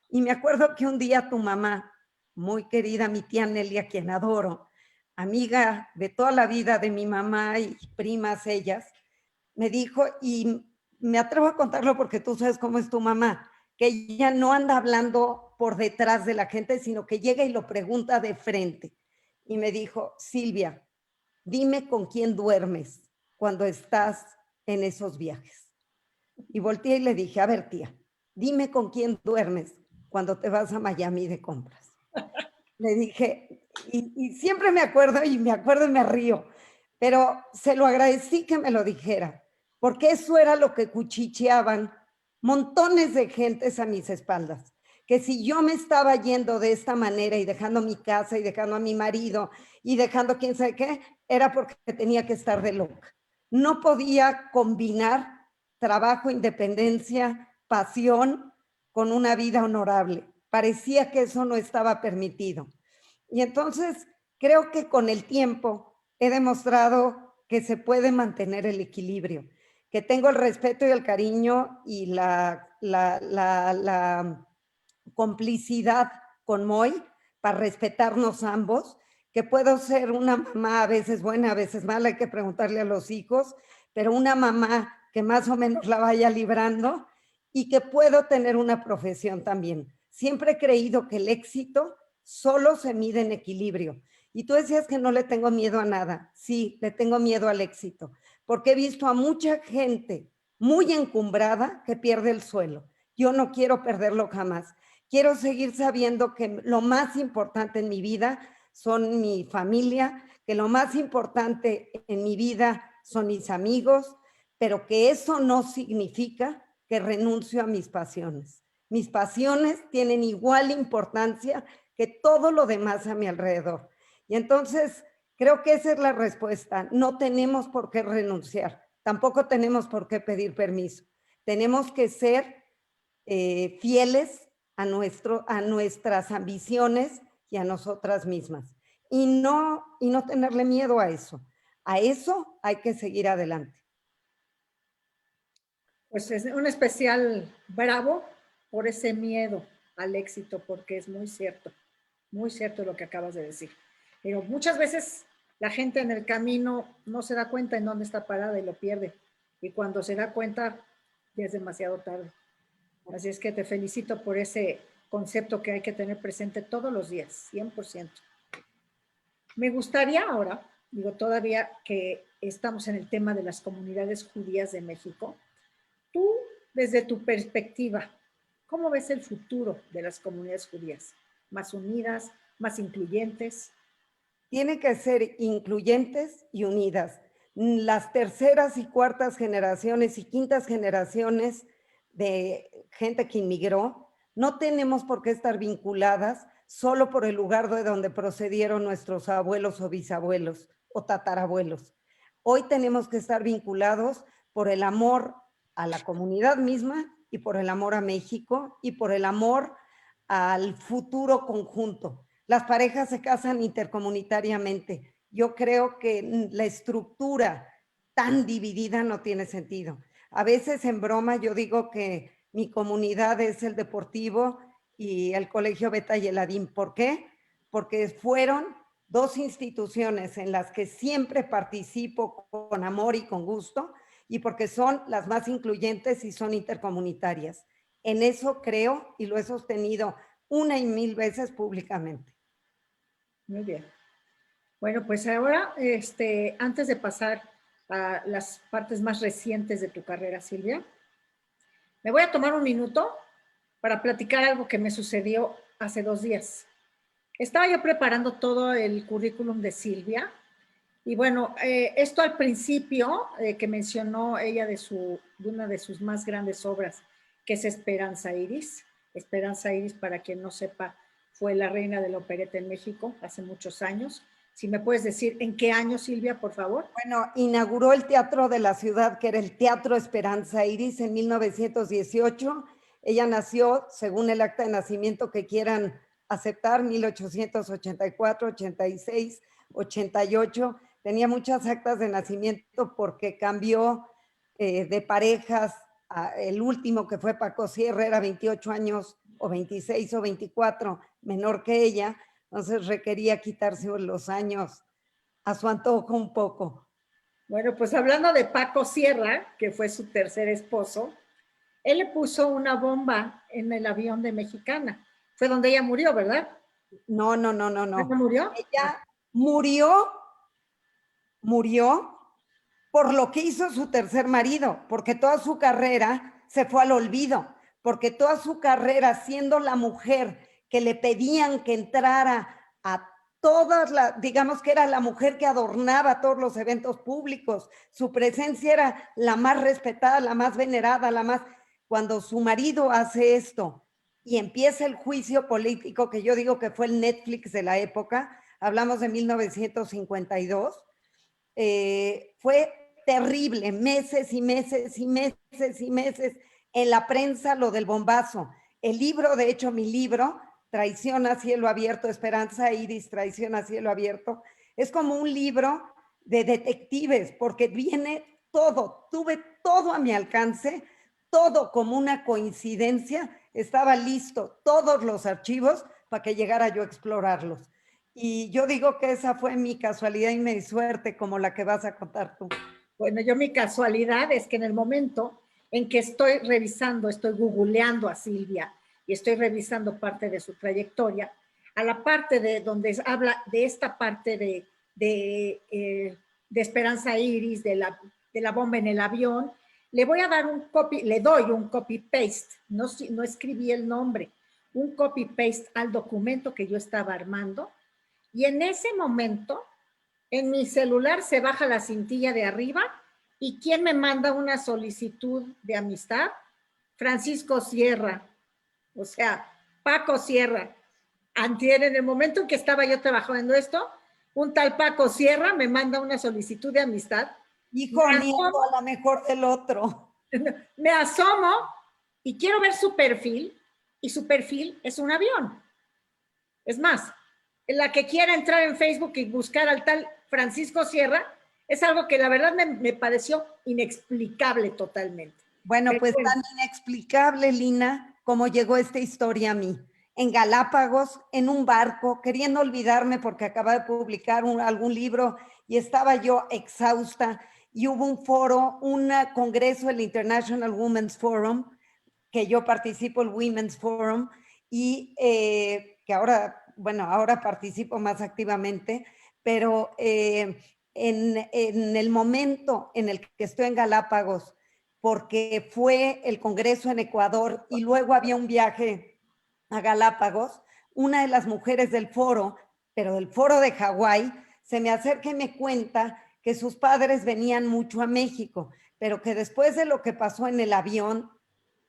Y me acuerdo que un día tu mamá, muy querida, mi tía Nelia, a quien adoro, amiga de toda la vida de mi mamá y primas ellas, me dijo, y me atrevo a contarlo porque tú sabes cómo es tu mamá, que ella no anda hablando por detrás de la gente, sino que llega y lo pregunta de frente. Y me dijo, Silvia, dime con quién duermes cuando estás en esos viajes. Y volteé y le dije, a ver, tía, dime con quién duermes cuando te vas a Miami de compras. Le dije, y siempre me acuerdo y me río, pero se lo agradecí que me lo dijera, porque eso era lo que cuchicheaban montones de gentes a mis espaldas, que si yo me estaba yendo de esta manera y dejando mi casa y dejando a mi marido y dejando quién sabe qué, era porque tenía que estar de loca. No podía combinar trabajo, independencia, pasión con una vida honorable. Parecía que eso no estaba permitido. Y entonces creo que con el tiempo he demostrado que se puede mantener el equilibrio, que tengo el respeto y el cariño y la complicidad con Moy para respetarnos ambos, que puedo ser una mamá a veces buena, a veces mala, hay que preguntarle a los hijos, pero una mamá que más o menos la vaya librando y que puedo tener una profesión también. Siempre he creído que el éxito solo se mide en equilibrio. Y tú decías que no le tengo miedo a nada. Sí, le tengo miedo al éxito, porque he visto a mucha gente muy encumbrada que pierde el suelo. Yo no quiero perderlo jamás. Quiero seguir sabiendo que lo más importante en mi vida son mi familia, que lo más importante en mi vida son mis amigos, pero que eso no significa que renuncio a mis pasiones. Mis pasiones tienen igual importancia que todo lo demás a mi alrededor. Y entonces creo que esa es la respuesta. No tenemos por qué renunciar, tampoco tenemos por qué pedir permiso. Tenemos que ser fieles a nuestras ambiciones y a nosotras mismas. Y no tenerle miedo a eso. A eso hay que seguir adelante. Pues es un especial bravo por ese miedo al éxito, porque es muy cierto lo que acabas de decir. Pero muchas veces la gente en el camino no se da cuenta en dónde está parada y lo pierde. Y cuando se da cuenta, ya es demasiado tarde. Así es que te felicito por ese concepto que hay que tener presente todos los días, 100%. Me gustaría ahora, digo todavía que estamos en el tema de las comunidades judías de México, tú, desde tu perspectiva, ¿cómo ves el futuro de las comunidades judías? ¿Más unidas, más incluyentes? Tienen que ser incluyentes y unidas. Las terceras y cuartas generaciones y quintas generaciones de gente que inmigró, no tenemos por qué estar vinculadas solo por el lugar de donde procedieron nuestros abuelos o bisabuelos o tatarabuelos. Hoy tenemos que estar vinculados por el amor a la comunidad misma y por el amor a México y por el amor al futuro conjunto. Las parejas se casan intercomunitariamente. Yo creo que la estructura tan dividida no tiene sentido. A veces en broma yo digo que mi comunidad es el Deportivo y el Colegio Beta y el Adín. ¿Por qué? Porque fueron dos instituciones en las que siempre participo con amor y con gusto y porque son las más incluyentes y son intercomunitarias. En eso creo y lo he sostenido una y mil veces públicamente. Muy bien. Bueno, pues ahora, antes de pasar a las partes más recientes de tu carrera, Silvia, me voy a tomar un minuto para platicar algo que me sucedió hace 2 días. Estaba yo preparando todo el currículum de Silvia y bueno, esto al principio que mencionó ella de una de sus más grandes obras, que es Esperanza Iris. Esperanza Iris, para quien no sepa, fue la reina de la opereta en México hace muchos años. Si me puedes decir en qué año, Silvia, por favor. Bueno, inauguró el Teatro de la Ciudad, que era el Teatro Esperanza Iris, en 1918. Ella nació, según el acta de nacimiento que quieran aceptar, 1884, 86, 88. Tenía muchas actas de nacimiento porque cambió de parejas. El último, que fue Paco Sierra, era 28 años o 26 o 24 menor que ella. Entonces requería quitarse los años a su antojo un poco. Bueno, pues hablando de Paco Sierra, que fue su tercer esposo, él le puso una bomba en el avión de Mexicana. Fue donde ella murió, ¿verdad? No. ¿No murió? Ella murió por lo que hizo su tercer marido, porque toda su carrera se fue al olvido, porque toda su carrera, siendo la mujer que le pedían que entrara a todas las, digamos que era la mujer que adornaba todos los eventos públicos, su presencia era la más respetada, la más venerada, la más... Cuando su marido hace esto y empieza el juicio político, que yo digo que fue el Netflix de la época, hablamos de 1952, fue terrible, meses y meses y meses y meses en la prensa lo del bombazo. El libro, de hecho, mi libro, Traición a cielo abierto, Esperanza Iris, Traición a cielo abierto, es como un libro de detectives, porque viene todo, tuve todo a mi alcance, todo como una coincidencia, estaba listo, todos los archivos para que llegara yo a explorarlos. Y yo digo que esa fue mi casualidad y mi suerte, como la que vas a contar tú. Bueno, yo mi casualidad es que en el momento en que estoy revisando, estoy googleando a Silvia y estoy revisando parte de su trayectoria, a la parte de donde habla de esta parte de Esperanza Iris, de la bomba en el avión, le doy un copy paste, no escribí el nombre, un copy-paste al documento que yo estaba armando y en ese momento en mi celular se baja la cintilla de arriba y ¿quién me manda una solicitud de amistad? Francisco Sierra, o sea, Paco Sierra. Antier, en el momento en que estaba yo trabajando esto, un tal Paco Sierra me manda una solicitud de amistad. Hijo, nieto, a la mejor del otro. Me asomo y quiero ver su perfil, y su perfil es un avión. Es más, la que quiera entrar en Facebook y buscar al tal Francisco Sierra, es algo que la verdad me pareció inexplicable totalmente. Bueno, pues tan inexplicable, Lina, como llegó esta historia a mí. En Galápagos, en un barco, queriendo olvidarme porque acababa de publicar algún libro y estaba yo exhausta, y hubo un foro, un congreso, el International Women's Forum, que yo participo, el Women's Forum, y que ahora, bueno, ahora participo más activamente, pero en el momento en el que estoy en Galápagos, porque fue el congreso en Ecuador y luego había un viaje a Galápagos, una de las mujeres del foro, pero del foro de Hawái, se me acerca y me cuenta que sus padres venían mucho a México, pero que después de lo que pasó en el avión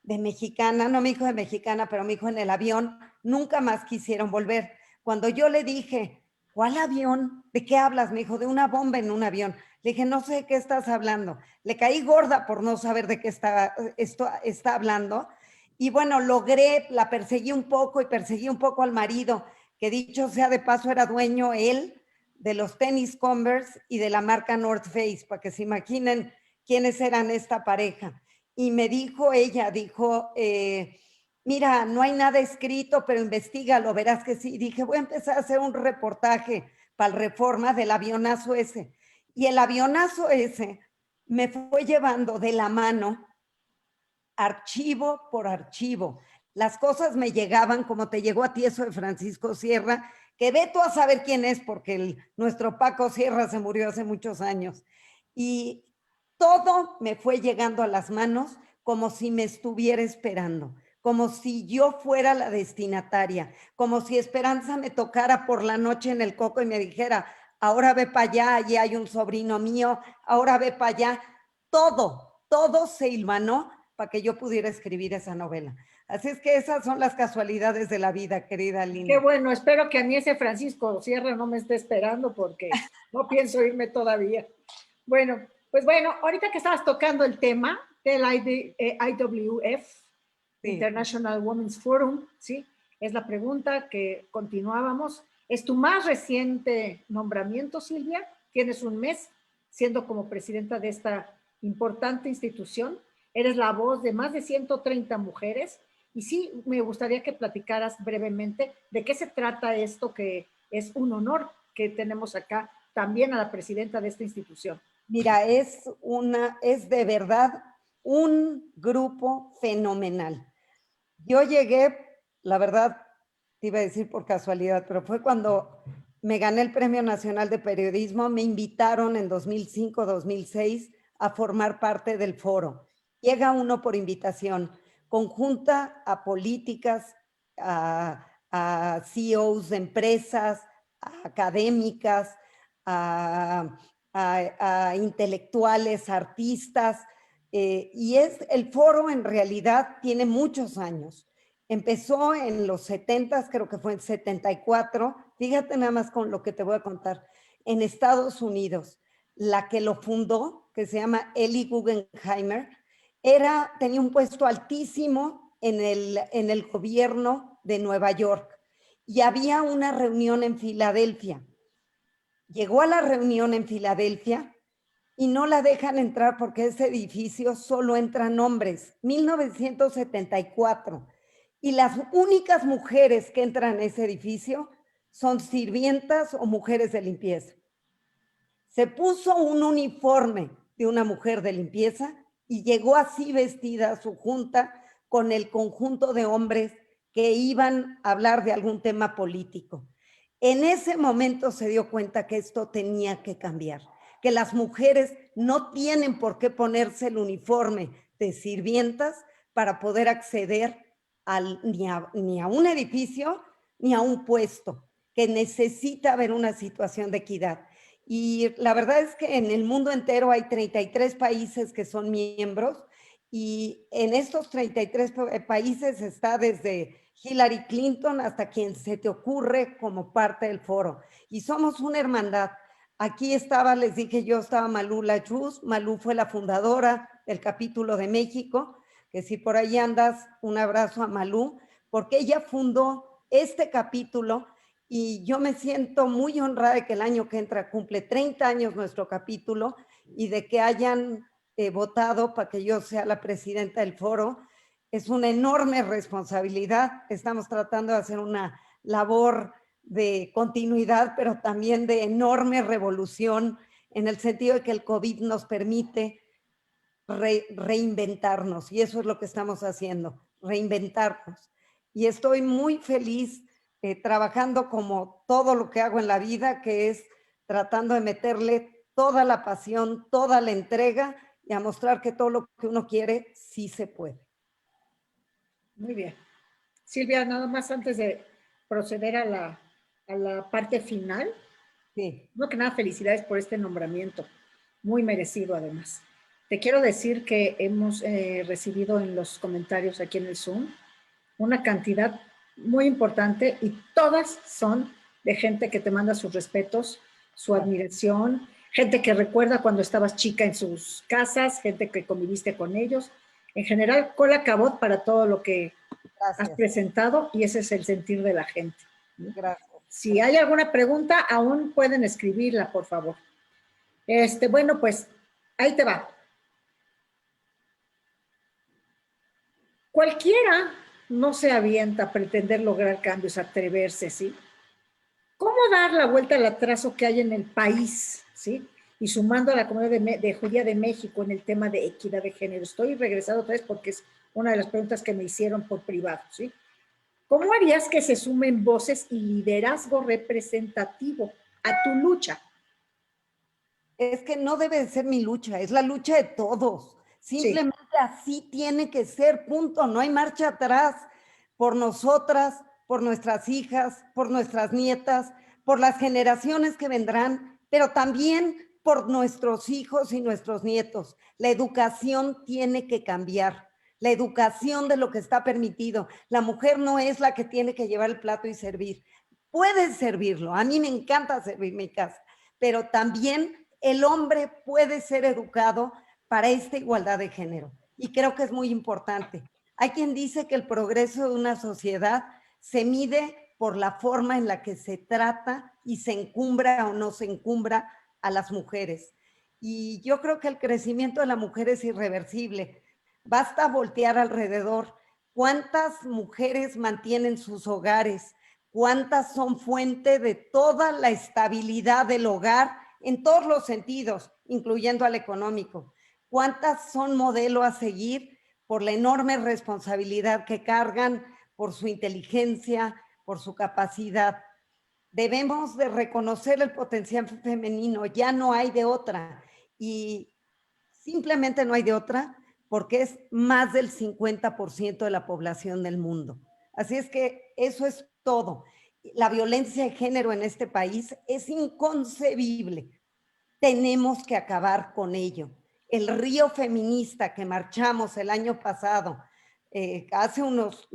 de Mexicana, no me dijo de Mexicana, pero me dijo en el avión, nunca más quisieron volver. Cuando yo le dije, ¿cuál avión? ¿De qué hablas? Me dijo, de una bomba en un avión. Le dije, no sé de qué estás hablando. Le caí gorda por no saber de qué está hablando. Y bueno, la perseguí un poco y perseguí un poco al marido, que dicho sea de paso era dueño él de los tenis Converse y de la marca North Face, para que se imaginen quiénes eran esta pareja. Y me dijo ella, mira, no hay nada escrito, pero investígalo, verás que sí. Dije, voy a empezar a hacer un reportaje para el Reforma del avionazo ese. Y el avionazo ese me fue llevando de la mano archivo por archivo. Las cosas me llegaban como te llegó a ti eso de Francisco Sierra, que ve tú a saber quién es, porque nuestro Paco Sierra se murió hace muchos años. Y todo me fue llegando a las manos como si me estuviera esperando, como si yo fuera la destinataria, como si Esperanza me tocara por la noche en el coco y me dijera, ahora ve para allá, allí hay un sobrino mío, ahora ve para allá. Todo se hilvanó para que yo pudiera escribir esa novela. Así es que esas son las casualidades de la vida, querida Lina. Qué bueno, espero que a mí ese Francisco Sierra no me esté esperando porque no pienso irme todavía. Bueno, pues bueno, ahorita que estabas tocando el tema del IWF, sí. International Women's Forum, ¿sí? Es la pregunta que continuábamos. ¿Es tu más reciente nombramiento, Silvia? Tienes un mes siendo como presidenta de esta importante institución. Eres la voz de más de 130 mujeres. Y sí, me gustaría que platicaras brevemente de qué se trata esto, que es un honor que tenemos acá también a la presidenta de esta institución. Mira, es de verdad un grupo fenomenal. Yo llegué, la verdad, te iba a decir por casualidad, pero fue cuando me gané el Premio Nacional de Periodismo, me invitaron en 2005, 2006 a formar parte del foro. Llega uno por invitación, conjunta a políticas, a CEOs de empresas, a académicas, a intelectuales, artistas, y el foro en realidad tiene muchos años. Empezó en los 70, creo que fue en 74, fíjate nada más con lo que te voy a contar, en Estados Unidos. La que lo fundó, que se llama Ellie Guggenheimer, tenía un puesto altísimo en el gobierno de Nueva York y había una reunión en Filadelfia. Llegó a la reunión en Filadelfia y no la dejan entrar porque ese edificio solo entran hombres, 1974. Y las únicas mujeres que entran a ese edificio son sirvientas o mujeres de limpieza. Se puso un uniforme de una mujer de limpieza y llegó así vestida a su junta con el conjunto de hombres que iban a hablar de algún tema político. En ese momento se dio cuenta que esto tenía que cambiar, que las mujeres no tienen por qué ponerse el uniforme de sirvientas para poder acceder ni a un edificio, ni a un puesto, que necesita haber una situación de equidad. Y la verdad es que en el mundo entero hay 33 países que son miembros, y en estos 33 países está desde Hillary Clinton hasta quien se te ocurre como parte del foro. Y somos una hermandad. Aquí estaba, les dije yo, estaba Malú Lachuz. Malú fue la fundadora del capítulo de México, que si por ahí andas, un abrazo a Malú, porque ella fundó este capítulo y yo me siento muy honrada de que el año que entra cumple 30 años nuestro capítulo y de que hayan votado para que yo sea la presidenta del foro. Es una enorme responsabilidad. Estamos tratando de hacer una labor de continuidad, pero también de enorme revolución, en el sentido de que el COVID nos permite reinventarnos, y eso es lo que estamos haciendo, reinventarnos. Y estoy muy feliz trabajando como todo lo que hago en la vida, que es tratando de meterle toda la pasión, toda la entrega y a mostrar que todo lo que uno quiere sí se puede. Muy bien. Silvia, nada más antes de proceder a la parte final. Sí. No, que nada, felicidades por este nombramiento, muy merecido además. Te quiero decir que hemos recibido en los comentarios aquí en el Zoom una cantidad muy importante y todas son de gente que te manda sus respetos, su admiración, gente que recuerda cuando estabas chica en sus casas, gente que conviviste con ellos. En general, cola cabot para todo lo que has presentado y ese es el sentir de la gente. Gracias. Si hay alguna pregunta, aún pueden escribirla, por favor. Bueno, pues ahí te va. Cualquiera no se avienta a pretender lograr cambios, atreverse, ¿sí? ¿Cómo dar la vuelta al atraso que hay en el país, ¿sí? Y sumando a la comunidad de judía de México en el tema de equidad de género. Estoy regresando otra vez porque es una de las preguntas que me hicieron por privado, ¿sí? ¿Cómo harías que se sumen voces y liderazgo representativo a tu lucha? Es que no debe de ser mi lucha, es la lucha de todos. Simplemente sí. Así tiene que ser, punto. No hay marcha atrás. Por nosotras, por nuestras hijas, por nuestras nietas, por las generaciones que vendrán, pero también por nuestros hijos y nuestros nietos. La educación tiene que cambiar. La educación de lo que está permitido. La mujer no es la que tiene que llevar el plato y servir. Puede servirlo. A mí me encanta servir mi casa, pero también el hombre puede ser educado para esta igualdad de género. Y creo que es muy importante. Hay quien dice que el progreso de una sociedad se mide por la forma en la que se trata y se encumbra o no se encumbra a las mujeres. Y yo creo que el crecimiento de la mujer es irreversible. Basta voltear alrededor. ¿Cuántas mujeres mantienen sus hogares? ¿Cuántas son fuente de toda la estabilidad del hogar en todos los sentidos, incluyendo al económico? ¿Cuántas son modelo a seguir por la enorme responsabilidad que cargan, por su inteligencia, por su capacidad? Debemos de reconocer el potencial femenino, ya no hay de otra, y simplemente no hay de otra porque es más del 50% de la población del mundo. Así es que eso es todo. La violencia de género en este país es inconcebible. Tenemos que acabar con ello. El río feminista que marchamos el año pasado, hace unos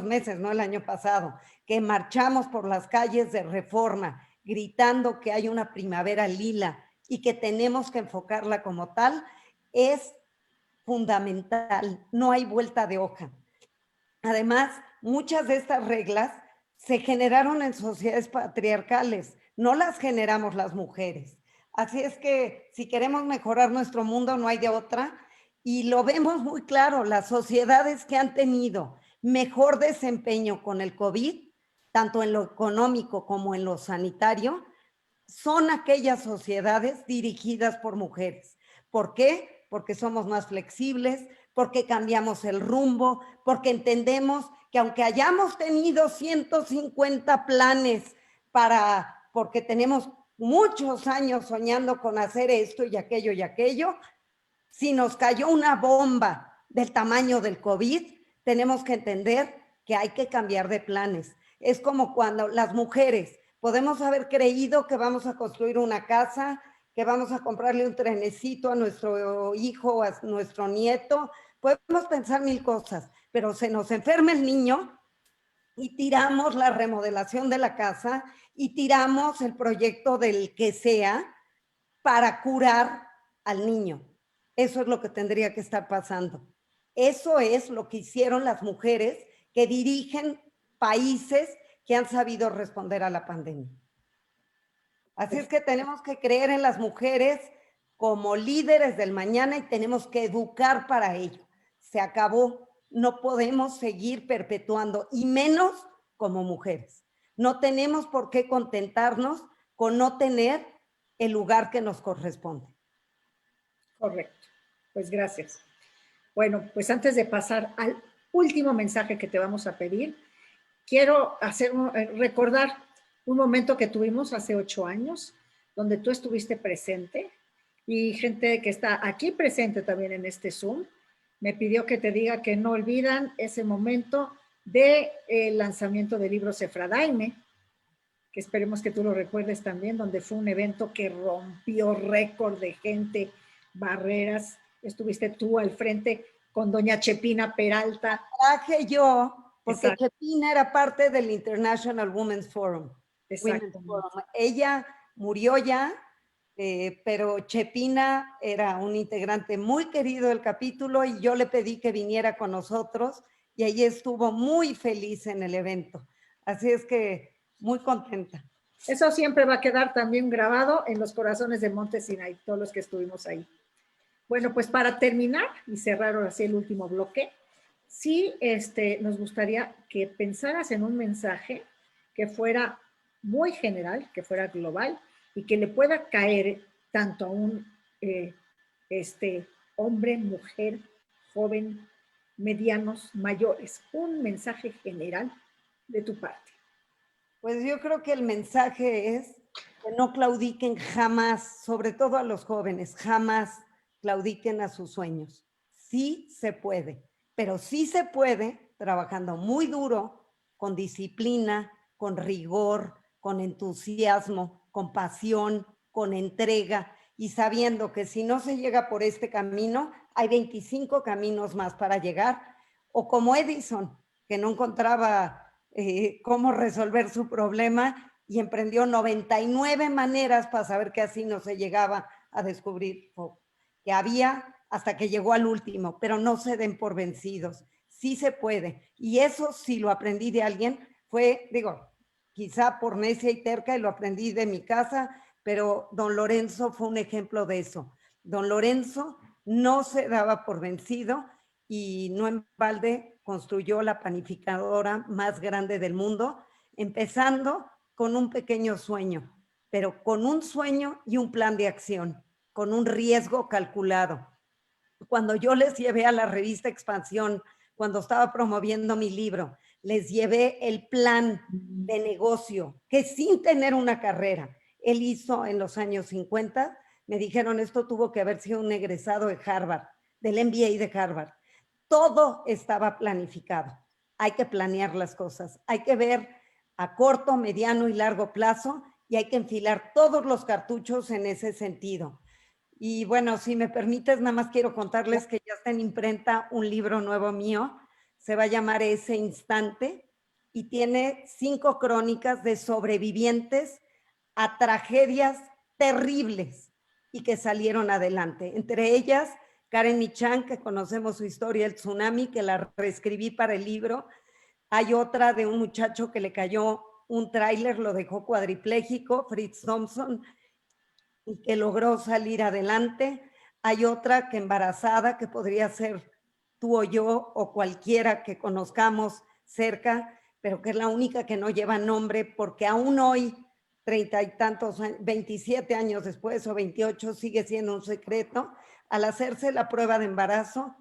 meses, no el año pasado, que marchamos por las calles de Reforma, gritando que hay una primavera lila y que tenemos que enfocarla como tal, es fundamental. No hay vuelta de hoja. Además, muchas de estas reglas se generaron en sociedades patriarcales, no las generamos las mujeres. Así es que si queremos mejorar nuestro mundo, no hay de otra. Y lo vemos muy claro, las sociedades que han tenido mejor desempeño con el COVID, tanto en lo económico como en lo sanitario, son aquellas sociedades dirigidas por mujeres. ¿Por qué? Porque somos más flexibles, porque cambiamos el rumbo, porque entendemos que aunque hayamos tenido 150 planes porque tenemos muchos años soñando con hacer esto y aquello, si nos cayó una bomba del tamaño del COVID, tenemos que entender que hay que cambiar de planes. Es como cuando las mujeres podemos haber creído que vamos a construir una casa, que vamos a comprarle un trenecito a nuestro hijo, a nuestro nieto. Podemos pensar mil cosas, pero se nos enferma el niño y tiramos la remodelación de la casa y tiramos el proyecto del que sea para curar al niño. Eso es lo que tendría que estar pasando. Eso es lo que hicieron las mujeres que dirigen países que han sabido responder a la pandemia. Así es que tenemos que creer en las mujeres como líderes del mañana y tenemos que educar para ello. Se acabó. No podemos seguir perpetuando, y menos como mujeres. No tenemos por qué contentarnos con no tener el lugar que nos corresponde. Correcto. Pues gracias. Bueno, pues antes de pasar al último mensaje que te vamos a pedir, quiero recordar un momento que tuvimos hace 8 años, donde tú estuviste presente y gente que está aquí presente también en este Zoom, me pidió que te diga que no olvidan ese momento del lanzamiento del libro Sefradaime, que esperemos que tú lo recuerdes también, donde fue un evento que rompió récord de gente, barreras. Estuviste tú al frente con doña Chepina Peralta. Traje yo, porque Exacto. Chepina era parte del International Women's Forum. Exacto. Ella murió ya, pero Chepina era un integrante muy querido del capítulo y yo le pedí que viniera con nosotros y ella estuvo muy feliz en el evento. Así es que muy contenta. Eso siempre va a quedar también grabado en los corazones de Monte Sinai, todos los que estuvimos ahí. Bueno, pues para terminar y cerrar ahora sí el último bloque, sí nos gustaría que pensaras en un mensaje que fuera muy general, que fuera global y que le pueda caer tanto a un hombre, mujer, joven, medianos, mayores. Un mensaje general de tu parte. Pues yo creo que el mensaje es que no claudiquen jamás, sobre todo a los jóvenes, jamás claudiquen a sus sueños. Sí se puede, pero sí se puede trabajando muy duro, con disciplina, con rigor, con entusiasmo, con pasión, con entrega y sabiendo que si no se llega por este camino, hay 25 caminos más para llegar. O como Edison, que no encontraba cómo resolver su problema y emprendió 99 maneras para saber que así no se llegaba a descubrir que había hasta que llegó al último, pero no se den por vencidos. Sí se puede. Y eso sí lo aprendí de alguien, fue, digo, quizá por necia y terca y lo aprendí de mi casa, pero don Lorenzo fue un ejemplo de eso. Don Lorenzo no se daba por vencido y no en balde construyó la panificadora más grande del mundo, empezando con un pequeño sueño, pero con un sueño y un plan de acción, con un riesgo calculado. Cuando yo les llevé a la revista Expansión, cuando estaba promoviendo mi libro, les llevé el plan de negocio, que sin tener una carrera, él hizo en los años 50, me dijeron, esto tuvo que haber sido un egresado de Harvard, del MBA de Harvard. Todo estaba planificado. Hay que planear las cosas, hay que ver a corto, mediano y largo plazo y hay que enfilar todos los cartuchos en ese sentido. Y bueno, si me permites, nada más quiero contarles que ya está en imprenta un libro nuevo mío, se va a llamar Ese Instante y tiene 5 crónicas de sobrevivientes a tragedias terribles y que salieron adelante. Entre ellas, Karen Michan, que conocemos su historia, el tsunami, que la reescribí para el libro. Hay otra de un muchacho que le cayó un tráiler, lo dejó cuadripléjico, Fritz Thompson, y que logró salir adelante. Hay otra que embarazada, que podría ser tú o yo o cualquiera que conozcamos cerca, pero que es la única que no lleva nombre porque aún hoy, 30 y tantos, 27 años después o 28, sigue siendo un secreto. Al hacerse la prueba de embarazo,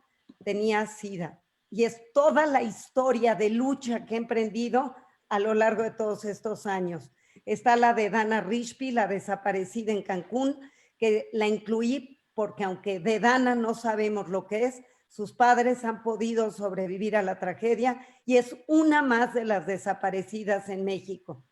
tenía SIDA. Y es toda la historia de lucha que he emprendido a lo largo de todos estos años. Está la de Dana Rishpi, la desaparecida en Cancún, que la incluí porque aunque de Dana no sabemos lo que es, sus padres han podido sobrevivir a la tragedia y es una más de las desaparecidas en México.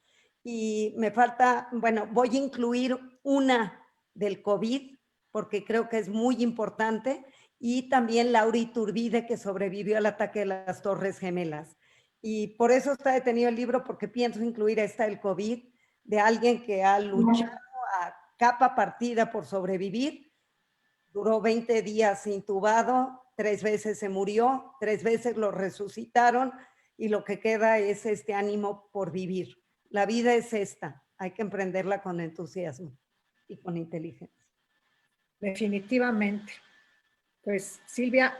Y me falta, bueno, voy a incluir una del COVID porque creo que es muy importante, y también Laura Iturbide, que sobrevivió al ataque de las Torres Gemelas. Y por eso está detenido el libro, porque pienso incluir esta del COVID, de alguien que ha luchado a capa partida por sobrevivir. Duró 20 días intubado, 3 veces se murió, 3 veces lo resucitaron, y lo que queda es este ánimo por vivir. La vida es esta, hay que emprenderla con entusiasmo y con inteligencia. Definitivamente. Pues Silvia,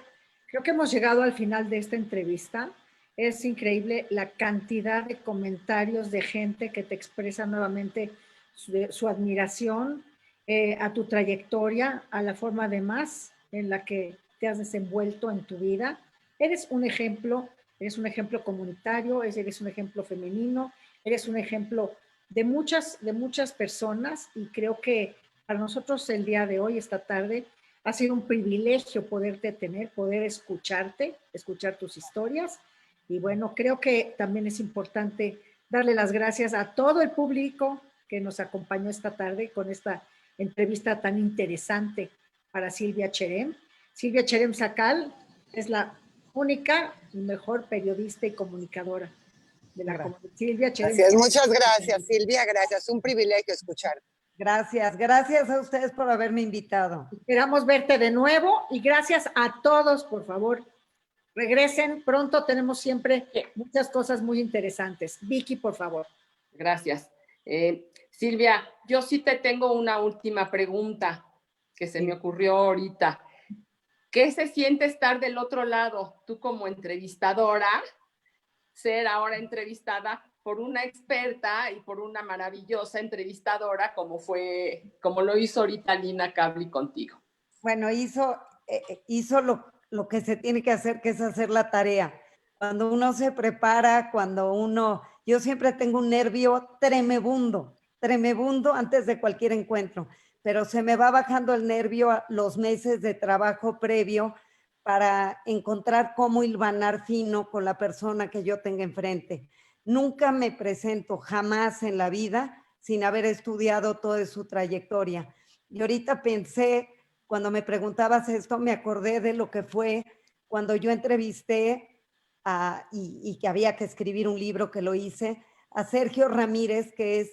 creo que hemos llegado al final de esta entrevista. Es increíble la cantidad de comentarios de gente que te expresa nuevamente su admiración a tu trayectoria, a la forma además en la que te has desenvuelto en tu vida. Eres un ejemplo comunitario, eres un ejemplo femenino, eres un ejemplo de muchas personas, y creo que para nosotros el día de hoy, esta tarde, ha sido un privilegio poderte tener, poder escucharte, escuchar tus historias. Y bueno, creo que también es importante darle las gracias a todo el público que nos acompañó esta tarde con esta entrevista tan interesante para Silvia Cherem. Silvia Cherem Sacal es la única y mejor periodista y comunicadora de la comunidad. Silvia Cherem. Gracias, muchas gracias, Silvia, gracias. Un privilegio escucharte. Gracias, gracias a ustedes por haberme invitado. Esperamos verte de nuevo, y gracias a todos, por favor, regresen pronto, tenemos siempre muchas cosas muy interesantes. Vicky, por favor. Gracias. Silvia, yo sí te tengo una última pregunta que se me ocurrió ahorita. ¿Qué se siente estar del otro lado, tú como entrevistadora, ser ahora entrevistada por una experta y por una maravillosa entrevistadora como lo hizo ahorita Lina Cabli contigo? Bueno, hizo lo que se tiene que hacer, que es hacer la tarea. Cuando uno se prepara, yo siempre tengo un nervio tremebundo antes de cualquier encuentro, pero se me va bajando el nervio a los meses de trabajo previo para encontrar cómo hilvanar fino con la persona que yo tenga enfrente. Nunca me presento, jamás en la vida, sin haber estudiado toda su trayectoria. Y ahorita pensé, cuando me preguntabas esto, me acordé de lo que fue cuando yo entrevisté y que había que escribir un libro, que lo hice, a Sergio Ramírez, que es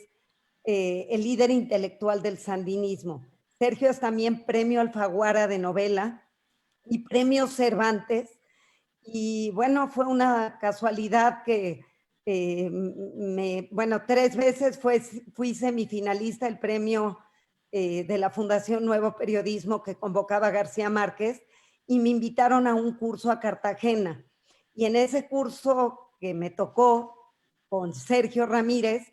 el líder intelectual del sandinismo. Sergio es también premio Alfaguara de novela y premio Cervantes. Y bueno, fue una casualidad que 3 veces fui semifinalista del premio de la Fundación Nuevo Periodismo que convocaba García Márquez, y me invitaron a un curso a Cartagena. Y en ese curso que me tocó con Sergio Ramírez,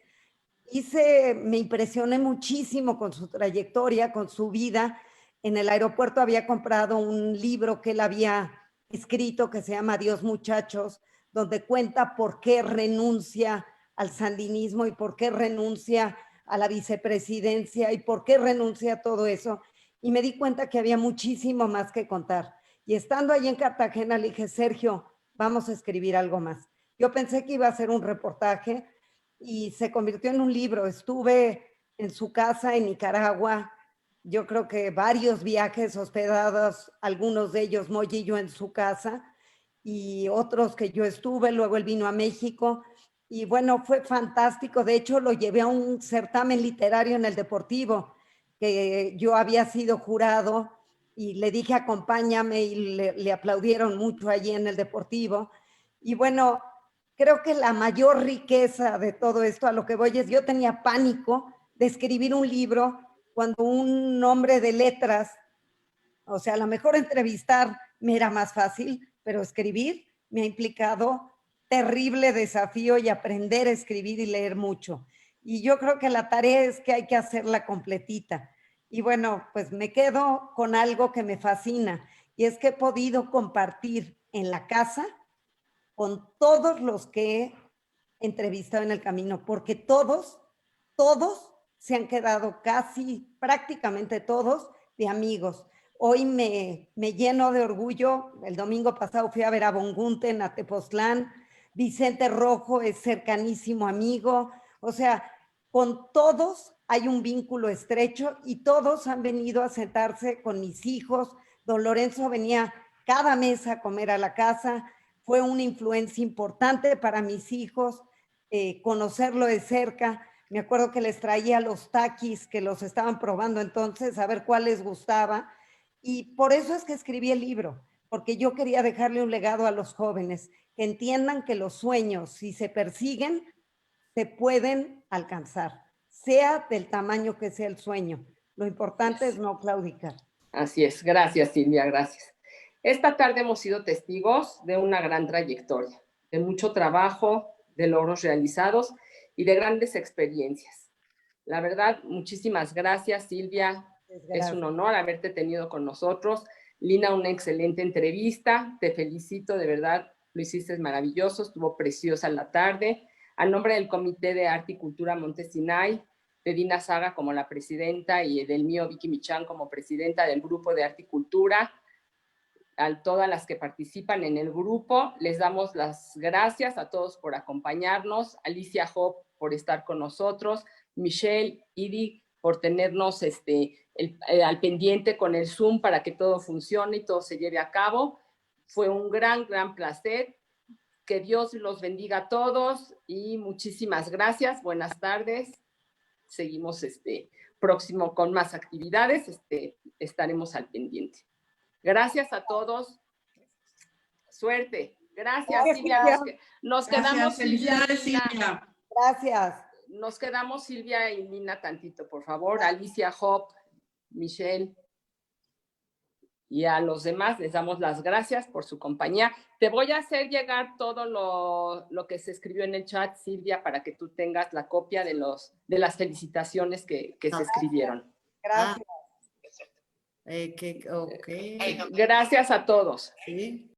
me impresioné muchísimo con su trayectoria, con su vida. En el aeropuerto había comprado un libro que él había escrito que se llama Adiós muchachos, donde cuenta por qué renuncia al sandinismo y por qué renuncia a la vicepresidencia y por qué renuncia a todo eso. Y me di cuenta que había muchísimo más que contar. Y estando ahí en Cartagena le dije, Sergio, vamos a escribir algo más. Yo pensé que iba a ser un reportaje y se convirtió en un libro. Estuve en su casa en Nicaragua, yo creo que varios viajes hospedados, algunos de ellos Moy y yo en su casa, y otros que yo estuve, luego él vino a México, y bueno, fue fantástico. De hecho, lo llevé a un certamen literario en el Deportivo, que yo había sido jurado, y le dije, acompáñame, y le aplaudieron mucho allí en el Deportivo. Y bueno, creo que la mayor riqueza de todo esto, a lo que voy, es yo tenía pánico de escribir un libro cuando un hombre de letras, o sea, a lo mejor entrevistar me era más fácil, pero escribir me ha implicado terrible desafío, y aprender a escribir y leer mucho. Y yo creo que la tarea es que hay que hacerla completita. Y bueno, pues me quedo con algo que me fascina, y es que he podido compartir en la casa con todos los que he entrevistado en el camino, porque todos se han quedado, casi prácticamente todos, de amigos. Hoy me lleno de orgullo. El domingo pasado fui a ver a Bongunte en Tepoztlán. Vicente Rojo es cercanísimo amigo. O sea, con todos hay un vínculo estrecho y todos han venido a sentarse con mis hijos. Don Lorenzo venía cada mes a comer a la casa. Fue una influencia importante para mis hijos, conocerlo de cerca. Me acuerdo que les traía los taquis que los estaban probando entonces, a ver cuál les gustaba. Y por eso es que escribí el libro, porque yo quería dejarle un legado a los jóvenes, que entiendan que los sueños, si se persiguen, se pueden alcanzar, sea del tamaño que sea el sueño. Lo importante es no claudicar. Así es. Gracias, Silvia, gracias. Esta tarde hemos sido testigos de una gran trayectoria, de mucho trabajo, de logros realizados y de grandes experiencias. La verdad, muchísimas gracias, Silvia. Gracias. Es un honor haberte tenido con nosotros. Lina, una excelente entrevista. Te felicito, de verdad, lo hiciste maravilloso, estuvo preciosa la tarde. A nombre del Comité de Arte y Cultura Monte Sinai, de Dina Saga como la presidenta y del mío, Vicky Michan, como presidenta del Grupo de Arte y Cultura, a todas las que participan en el grupo, les damos las gracias a todos por acompañarnos, Alicia Hop por estar con nosotros, Michelle, Idi, por tenernos al pendiente con el Zoom para que todo funcione y todo se lleve a cabo. Fue un gran placer. Que Dios los bendiga a todos y muchísimas gracias. Buenas tardes. Seguimos próximo con más actividades. Estaremos al pendiente. Gracias a todos. Suerte. Gracias, Silvia. Nos quedamos, felicidades, Silvia. Gracias. Nos quedamos, Silvia y Nina, tantito, por favor. Alicia Hop, Michelle. Y a los demás les damos las gracias por su compañía. Te voy a hacer llegar todo lo que se escribió en el chat, Silvia, para que tú tengas la copia de las felicitaciones que se escribieron. Gracias. Okay. Gracias a todos. Sí.